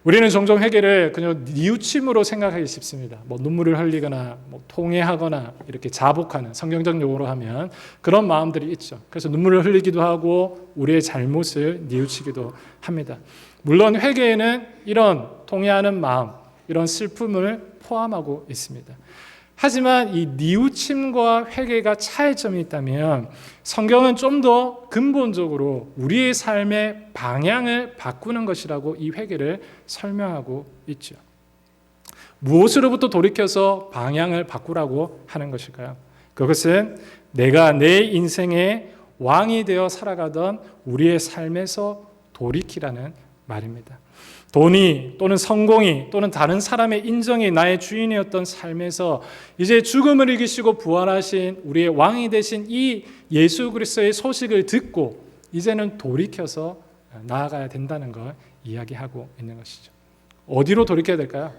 [SPEAKER 1] 우리는 종종 회개를 그냥 뉘우침으로 생각하기 쉽습니다. 뭐 눈물을 흘리거나 뭐 통회하거나 이렇게 자복하는, 성경적 용어로 하면 그런 마음들이 있죠. 그래서 눈물을 흘리기도 하고 우리의 잘못을 뉘우치기도 합니다. 물론 회개에는 이런 통회하는 마음, 이런 슬픔을 포함하고 있습니다. 하지만 이 뉘우침과 회개가 차이점이 있다면 성경은 좀 더 근본적으로 우리의 삶의 방향을 바꾸는 것이라고 이 회개를 설명하고 있죠. 무엇으로부터 돌이켜서 방향을 바꾸라고 하는 것일까요? 그것은 내가 내 인생의 왕이 되어 살아가던 우리의 삶에서 돌이키라는 말입니다. 돈이 또는 성공이 또는 다른 사람의 인정이 나의 주인이었던 삶에서 이제 죽음을 이기시고 부활하신 우리의 왕이 되신 이 예수 그리스도의 소식을 듣고 이제는 돌이켜서 나아가야 된다는 걸 이야기하고 있는 것이죠. 어디로 돌이켜야 될까요?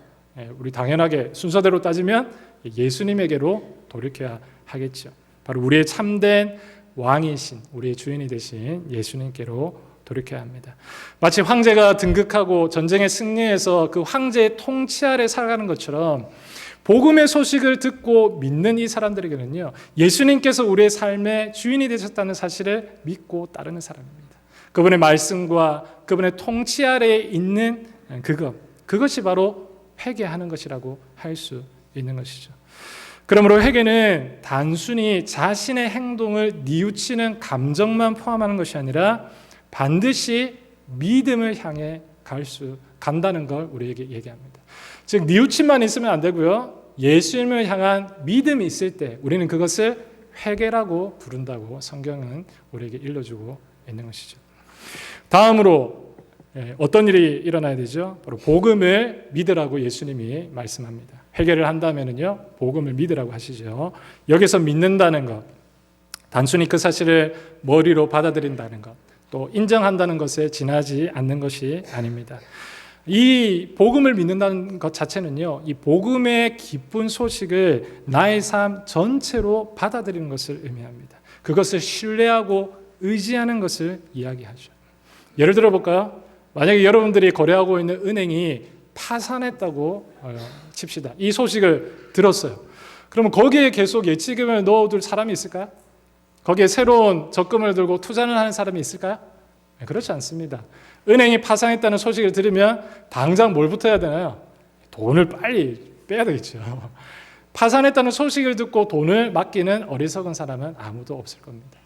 [SPEAKER 1] 우리 당연하게 순서대로 따지면 예수님에게로 돌이켜야 하겠죠. 바로 우리의 참된 왕이신, 우리의 주인이 되신 예수님께로 돌이켜야 합니다. 마치 황제가 등극하고 전쟁에 승리해서 그 황제의 통치 아래 살아가는 것처럼 복음의 소식을 듣고 믿는 이 사람들에게는요, 예수님께서 우리의 삶의 주인이 되셨다는 사실을 믿고 따르는 사람입니다. 그분의 말씀과 그분의 통치 아래에 있는 그것이 바로 회개하는 것이라고 할 수 있는 것이죠. 그러므로 회개는 단순히 자신의 행동을 뉘우치는 감정만 포함하는 것이 아니라 반드시 믿음을 향해 간다는 걸 우리에게 얘기합니다. 즉 뉘우침만 있으면 안 되고요. 예수님을 향한 믿음이 있을 때 우리는 그것을 회개라고 부른다고 성경은 우리에게 일러주고 있는 것이죠. 다음으로 어떤 일이 일어나야 되죠? 바로 복음을 믿으라고 예수님이 말씀합니다. 회개를 한다면은요, 복음을 믿으라고 하시죠. 여기서 믿는다는 것, 단순히 그 사실을 머리로 받아들인다는 것, 또 인정한다는 것에 지나지 않는 것이 아닙니다. 이 복음을 믿는다는 것 자체는요, 이 복음의 기쁜 소식을 나의 삶 전체로 받아들이는 것을 의미합니다. 그것을 신뢰하고 의지하는 것을 이야기하죠. 예를 들어 볼까요? 만약에 여러분들이 거래하고 있는 은행이 파산했다고 칩시다. 이 소식을 들었어요. 그러면 거기에 계속 예치금을 넣어둘 사람이 있을까요? 거기에 새로운 적금을 들고 투자를 하는 사람이 있을까요? 그렇지 않습니다. 은행이 파산했다는 소식을 들으면 당장 뭘부터 해야 되나요? 돈을 빨리 빼야 되겠죠. 파산했다는 소식을 듣고 돈을 맡기는 어리석은 사람은 아무도 없을 겁니다.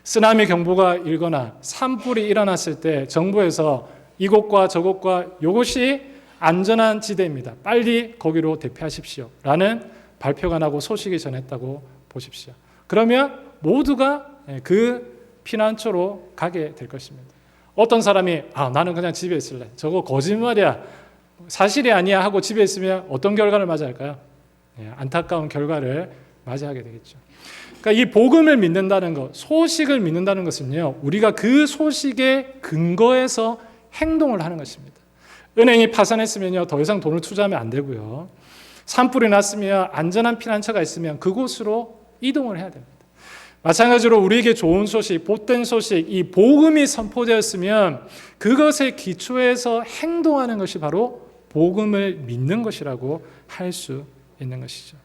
[SPEAKER 1] 쓰나미 경보가 일거나 산불이 일어났을 때 정부에서 이곳과 저곳과 이곳이 안전한 지대입니다. 빨리 거기로 대피하십시오. 라는 발표가 나고 소식이 전했다고 보십시오. 그러면 모두가 그 피난처로 가게 될 것입니다. 어떤 사람이 나는 그냥 집에 있을래. 저거 거짓말이야. 사실이 아니야 하고 집에 있으면 어떤 결과를 맞이할까요? 안타까운 결과를 맞이하게 되겠죠. 그러니까 이 복음을 믿는다는 것, 소식을 믿는다는 것은요, 우리가 그 소식에 근거해서 행동을 하는 것입니다. 은행이 파산했으면요, 더 이상 돈을 투자하면 안 되고요. 산불이 났으면 안전한 피난처가 있으면 그곳으로 이동을 해야 됩니다. 마찬가지로 우리에게 좋은 소식, 복된 소식, 이 복음이 선포되었으면 그것에 기초해서 행동하는 것이 바로 복음을 믿는 것이라고 할 수 있는 것이죠.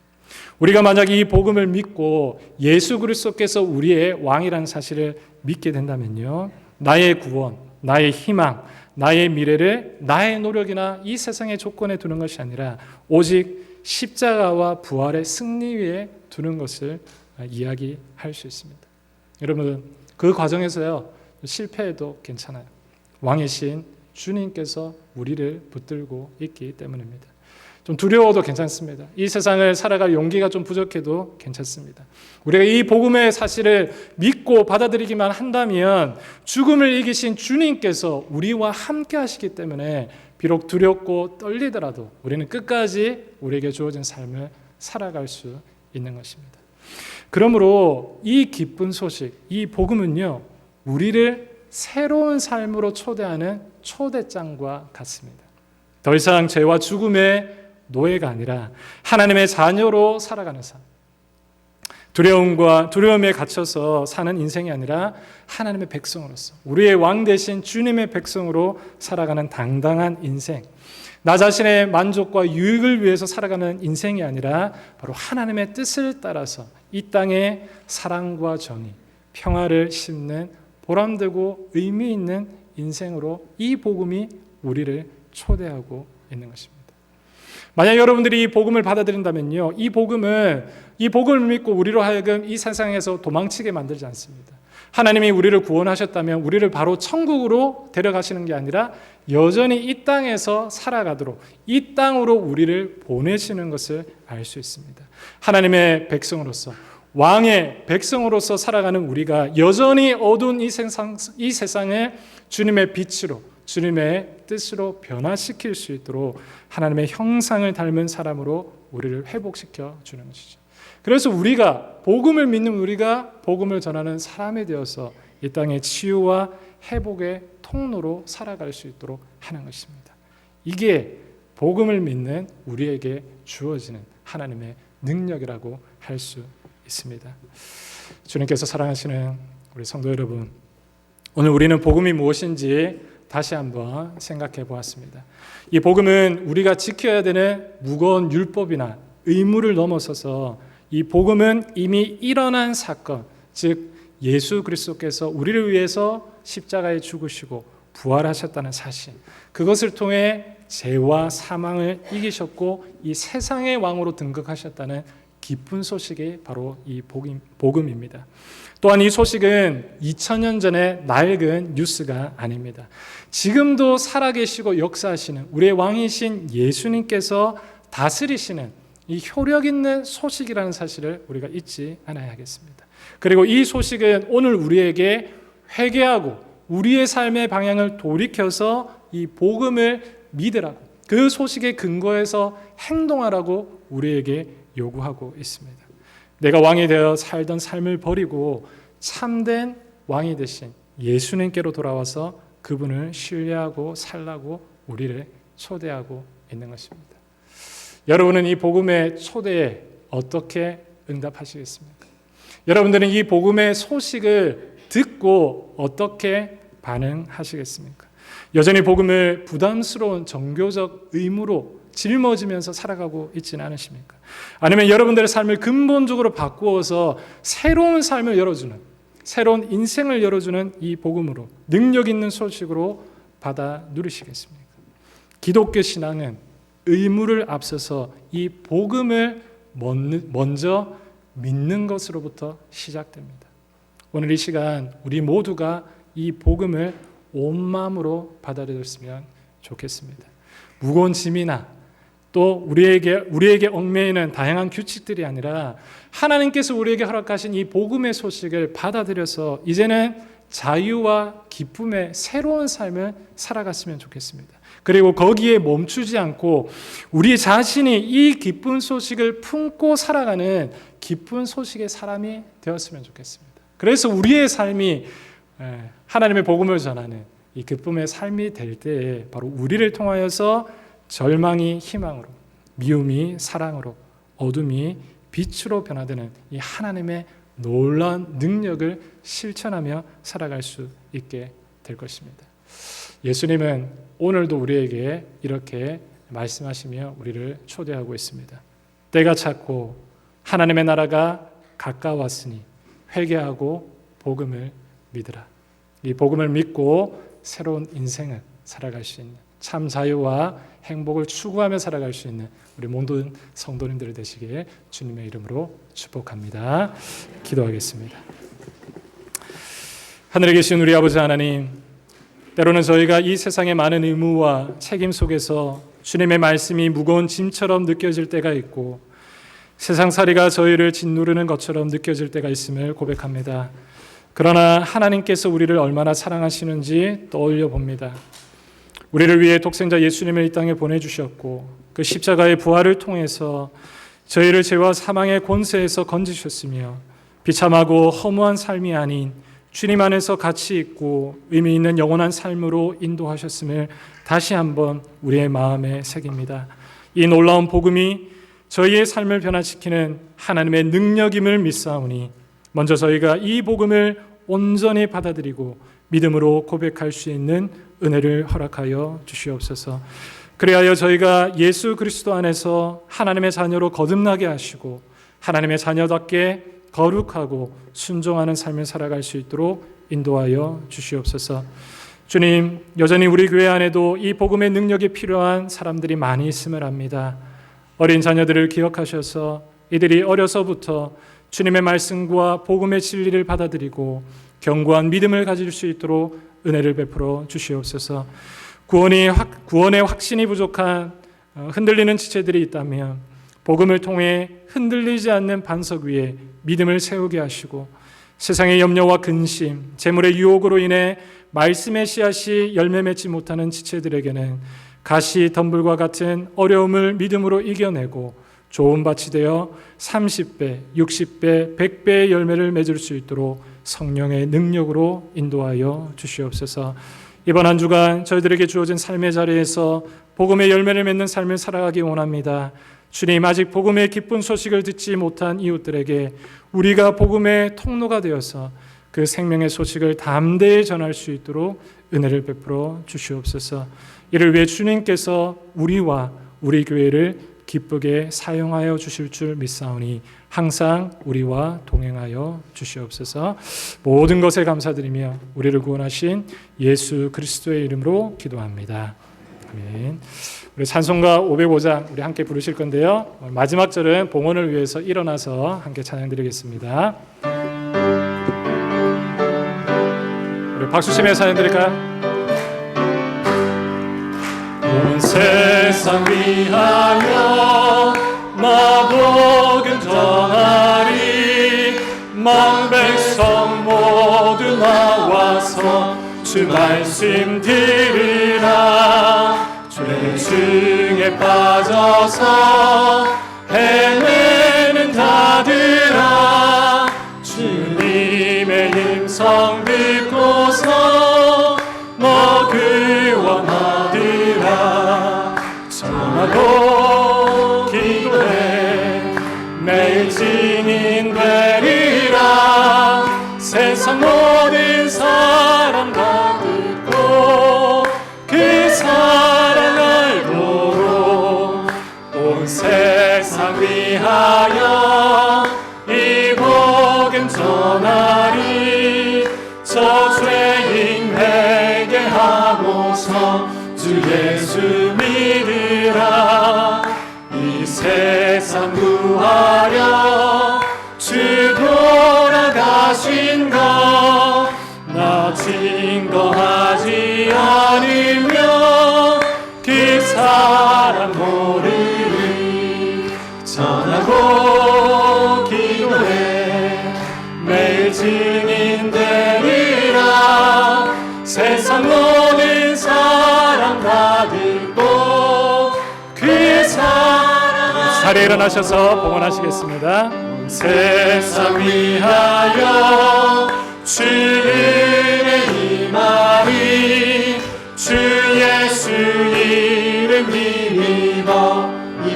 [SPEAKER 1] 우리가 만약 이 복음을 믿고 예수 그리스도께서 우리의 왕이라는 사실을 믿게 된다면요, 나의 구원, 나의 희망, 나의 미래를 나의 노력이나 이 세상의 조건에 두는 것이 아니라 오직 십자가와 부활의 승리 위에 두는 것을 이야기할 수 있습니다. 여러분, 그 과정에서요, 실패해도 괜찮아요. 왕이신 주님께서 우리를 붙들고 있기 때문입니다. 좀 두려워도 괜찮습니다. 이 세상을 살아갈 용기가 좀 부족해도 괜찮습니다. 우리가 이 복음의 사실을 믿고 받아들이기만 한다면 죽음을 이기신 주님께서 우리와 함께 하시기 때문에 비록 두렵고 떨리더라도 우리는 끝까지 우리에게 주어진 삶을 살아갈 수 있는 것입니다. 그러므로 이 기쁜 소식, 이 복음은요, 우리를 새로운 삶으로 초대하는 초대장과 같습니다. 더 이상 죄와 죽음의 노예가 아니라 하나님의 자녀로 살아가는 삶, 두려움에 갇혀서 사는 인생이 아니라 하나님의 백성으로서 우리의 왕 대신 주님의 백성으로 살아가는 당당한 인생, 나 자신의 만족과 유익을 위해서 살아가는 인생이 아니라 바로 하나님의 뜻을 따라서 이 땅에 사랑과 정의, 평화를 심는 보람되고 의미 있는 인생으로 이 복음이 우리를 초대하고 있는 것입니다. 만약 여러분들이 이 복음을 받아들인다면요, 이 복음을 믿고 우리로 하여금 이 세상에서 도망치게 만들지 않습니다. 하나님이 우리를 구원하셨다면 우리를 바로 천국으로 데려가시는 게 아니라 여전히 이 땅에서 살아가도록 이 땅으로 우리를 보내시는 것을 알 수 있습니다. 하나님의 백성으로서, 왕의 백성으로서 살아가는 우리가 여전히 어두운 이 세상을 주님의 빛으로, 주님의 뜻으로 변화시킬 수 있도록 하나님의 형상을 닮은 사람으로 우리를 회복시켜 주는 것이죠. 그래서 우리가 복음을 믿는 우리가 복음을 전하는 사람이 되어서 이 땅의 치유와 회복의 통로로 살아갈 수 있도록 하는 것입니다. 이게 복음을 믿는 우리에게 주어지는 하나님의 능력이라고 할 수 있습니다. 주님께서 사랑하시는 우리 성도 여러분, 오늘 우리는 복음이 무엇인지 다시 한번 생각해 보았습니다. 이 복음은 우리가 지켜야 되는 무거운 율법이나 의무를 넘어서서 이 복음은 이미 일어난 사건, 즉 예수 그리스도께서 우리를 위해서 십자가에 죽으시고 부활하셨다는 사실, 그것을 통해 죄와 사망을 이기셨고 이 세상의 왕으로 등극하셨다는 기쁜 소식이 바로 이 복음입니다. 또한 이 소식은 2000년 전의 낡은 뉴스가 아닙니다. 지금도 살아계시고 역사하시는 우리의 왕이신 예수님께서 다스리시는 이 효력 있는 소식이라는 사실을 우리가 잊지 않아야 하겠습니다. 그리고 이 소식은 오늘 우리에게 회개하고 우리의 삶의 방향을 돌이켜서 이 복음을 믿으라고, 그 소식의 근거에서 행동하라고 우리에게 요구하고 있습니다. 내가 왕이 되어 살던 삶을 버리고 참된 왕이 되신 예수님께로 돌아와서 그분을 신뢰하고 살라고 우리를 초대하고 있는 것입니다. 여러분은 이 복음의 초대에 어떻게 응답하시겠습니까? 여러분들은 이 복음의 소식을 듣고 어떻게 반응하시겠습니까? 여전히 복음을 부담스러운 종교적 의무로 짊어지면서 살아가고 있지는 않으십니까? 아니면 여러분들의 삶을 근본적으로 바꾸어서 새로운 삶을 열어주는, 새로운 인생을 열어주는 이 복음으로, 능력 있는 소식으로 받아 누리시겠습니까? 기독교 신앙은 의무를 앞서서 이 복음을 먼저 믿는 것으로부터 시작됩니다. 오늘 이 시간 우리 모두가 이 복음을 온 마음으로 받아들였으면 좋겠습니다. 무거운 짐이나 또 우리에게 얽매이는 다양한 규칙들이 아니라 하나님께서 우리에게 허락하신 이 복음의 소식을 받아들여서 이제는 자유와 기쁨의 새로운 삶을 살아갔으면 좋겠습니다. 그리고 거기에 멈추지 않고 우리 자신이 이 기쁜 소식을 품고 살아가는 기쁜 소식의 사람이 되었으면 좋겠습니다. 그래서 우리의 삶이 하나님의 복음을 전하는 이 기쁨의 삶이 될 때에 바로 우리를 통하여서 절망이 희망으로, 미움이 사랑으로, 어둠이 빛으로 변화되는 이 하나님의 놀라운 능력을 실천하며 살아갈 수 있게 될 것입니다. 예수님은 오늘도 우리에게 이렇게 말씀하시며 우리를 초대하고 있습니다. 때가 찼고 하나님의 나라가 가까웠으니 회개하고 복음을 믿으라. 이 복음을 믿고 새로운 인생을 살아갈 수 있는, 참 자유와 행복을 추구하며 살아갈 수 있는 우리 모든 성도님들 되시길 주님의 이름으로 축복합니다. 기도하겠습니다. 하늘에 계신 우리 아버지 하나님, 때로는 저희가 이 세상의 많은 의무와 책임 속에서 주님의 말씀이 무거운 짐처럼 느껴질 때가 있고 세상살이가 저희를 짓누르는 것처럼 느껴질 때가 있음을 고백합니다. 그러나 하나님께서 우리를 얼마나 사랑하시는지 떠올려 봅니다. 우리를 위해 독생자 예수님을 이 땅에 보내주셨고 그 십자가의 부활을 통해서 저희를 죄와 사망의 권세에서 건지셨으며 비참하고 허무한 삶이 아닌 주님 안에서 가치 있고 의미 있는 영원한 삶으로 인도하셨음을 다시 한번 우리의 마음에 새깁니다. 이 놀라운 복음이 저희의 삶을 변화시키는 하나님의 능력임을 믿사오니 먼저 저희가 이 복음을 온전히 받아들이고 믿음으로 고백할 수 있는 은혜를 허락하여 주시옵소서. 그리하여 저희가 예수 그리스도 안에서 하나님의 자녀로 거듭나게 하시고 하나님의 자녀답게 거룩하고 순종하는 삶을 살아갈 수 있도록 인도하여 주시옵소서. 주님, 여전히 우리 교회 안에도 이 복음의 능력이 필요한 사람들이 많이 있음을 압니다. 어린 자녀들을 기억하셔서 이들이 어려서부터 주님의 말씀과 복음의 진리를 받아들이고 견고한 믿음을 가질 수 있도록 은혜를 베풀어 주시옵소서. 구원의 확신이 부족한 흔들리는 지체들이 있다면 복음을 통해 흔들리지 않는 반석 위에 믿음을 세우게 하시고 세상의 염려와 근심, 재물의 유혹으로 인해 말씀의 씨앗이 열매 맺지 못하는 지체들에게는 가시 덤불과 같은 어려움을 믿음으로 이겨내고 좋은 밭이 되어 30배, 60배, 100배의 열매를 맺을 수 있도록 성령의 능력으로 인도하여 주시옵소서. 이번 한 주간 저희들에게 주어진 삶의 자리에서 복음의 열매를 맺는 삶을 살아가기 원합니다. 주님, 아직 복음의 기쁜 소식을 듣지 못한 이웃들에게 우리가 복음의 통로가 되어서 그 생명의 소식을 담대히 전할 수 있도록 은혜를 베풀어 주시옵소서. 이를 위해 주님께서 우리와 우리 교회를 기쁘게 사용하여 주실 줄 믿사오니 항상 우리와 동행하여 주시옵소서. 모든 것에 감사드리며 우리를 구원하신 예수 그리스도의 이름으로 기도합니다. 아멘. 우리 찬송가 505장 우리 함께 부르실 건데요. 마지막 절은 봉헌을 위해서 일어나서 함께 찬양드리겠습니다. 우리 박수치며 찬양드릴까요? 온 세상 위하여 나 복음 전하리. 만 백성 모두 나와서 주 말씀 들으라. 죄중에 빠져서 헤매는 자들아, 주님의 음성 듣고서 너 구원하리라. 전하고 기도해 매일 증인 되리라. 세상 모든 사람 다 듣고 그 사랑 알고로 온 세상 위하여 이 복음 전하리. 저 죄인 회개하고서 주 예수 믿으라. 이 세상 구하려 주 돌아가신 것 나 증거하지 않으면 그 사람 모르리. 전하고 기도해 매일 증인 되리라. 세상 모든 사람 다 듣고 그 사랑. 자리에 일어나셔서 봉헌하시겠습니다. 세상 위하여 주 은혜 임하리. 주 예수 이름 힘입어 이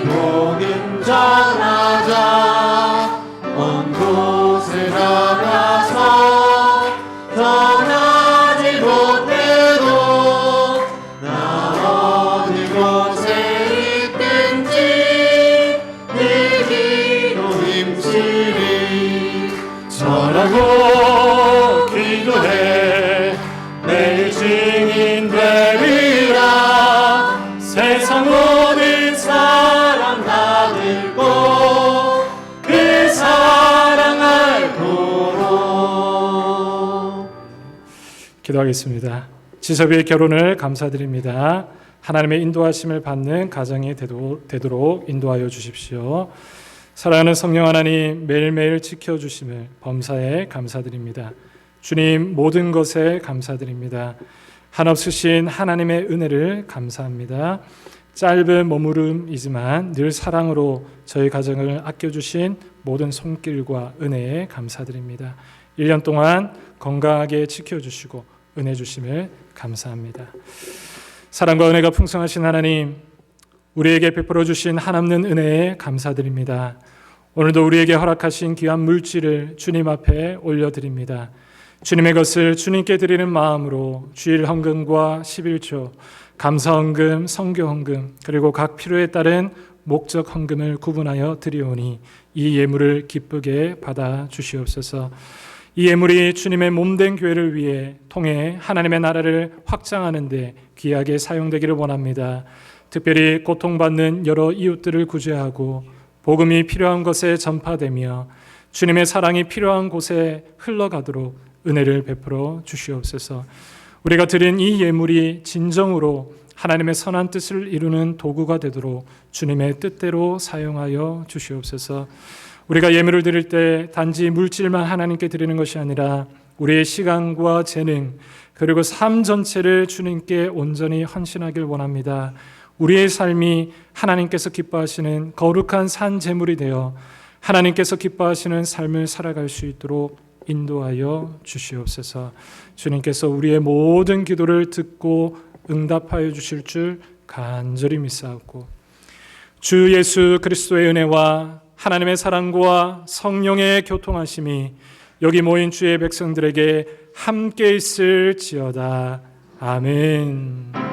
[SPEAKER 1] 기도하겠습니다. 지섭이의 결혼을 감사드립니다. 하나님의 인도하심을 받는 가정이 되도록 인도하여 주십시오. 사랑하는 성령 하나님, 매일매일 지켜주심을 범사에 감사드립니다. 주님, 모든 것에 감사드립니다. 한없으신 하나님의 은혜를 감사합니다. 짧은 머무름이지만 늘 사랑으로 저희 가정을 아껴주신 모든 손길과 은혜에 감사드립니다. 1년 동안 건강하게 지켜주시고 은혜 주심을 감사합니다. 사랑과 은혜가 풍성하신 하나님, 우리에게 베풀어 주신 한없는 은혜에 감사드립니다. 오늘도 우리에게 허락하신 귀한 물질을 주님 앞에 올려드립니다. 주님의 것을 주님께 드리는 마음으로 주일 헌금과 11조, 감사 헌금, 성교 헌금, 그리고 각 필요에 따른 목적 헌금을 구분하여 드리오니 이 예물을 기쁘게 받아 주시옵소서. 이 예물이 주님의 몸된 교회를 위해 통해 하나님의 나라를 확장하는 데 귀하게 사용되기를 원합니다. 특별히 고통받는 여러 이웃들을 구제하고 복음이 필요한 곳에 전파되며 주님의 사랑이 필요한 곳에 흘러가도록 은혜를 베풀어 주시옵소서. 우리가 드린 이 예물이 진정으로 하나님의 선한 뜻을 이루는 도구가 되도록 주님의 뜻대로 사용하여 주시옵소서. 우리가 예물을 드릴 때 단지 물질만 하나님께 드리는 것이 아니라 우리의 시간과 재능 그리고 삶 전체를 주님께 온전히 헌신하길 원합니다. 우리의 삶이 하나님께서 기뻐하시는 거룩한 산 제물이 되어 하나님께서 기뻐하시는 삶을 살아갈 수 있도록 인도하여 주시옵소서. 주님께서 우리의 모든 기도를 듣고 응답하여 주실 줄 간절히 믿사옵고 주 예수 그리스도의 은혜와 하나님의 사랑과 성령의 교통하심이 여기 모인 주의 백성들에게 함께 있을지어다. 아멘.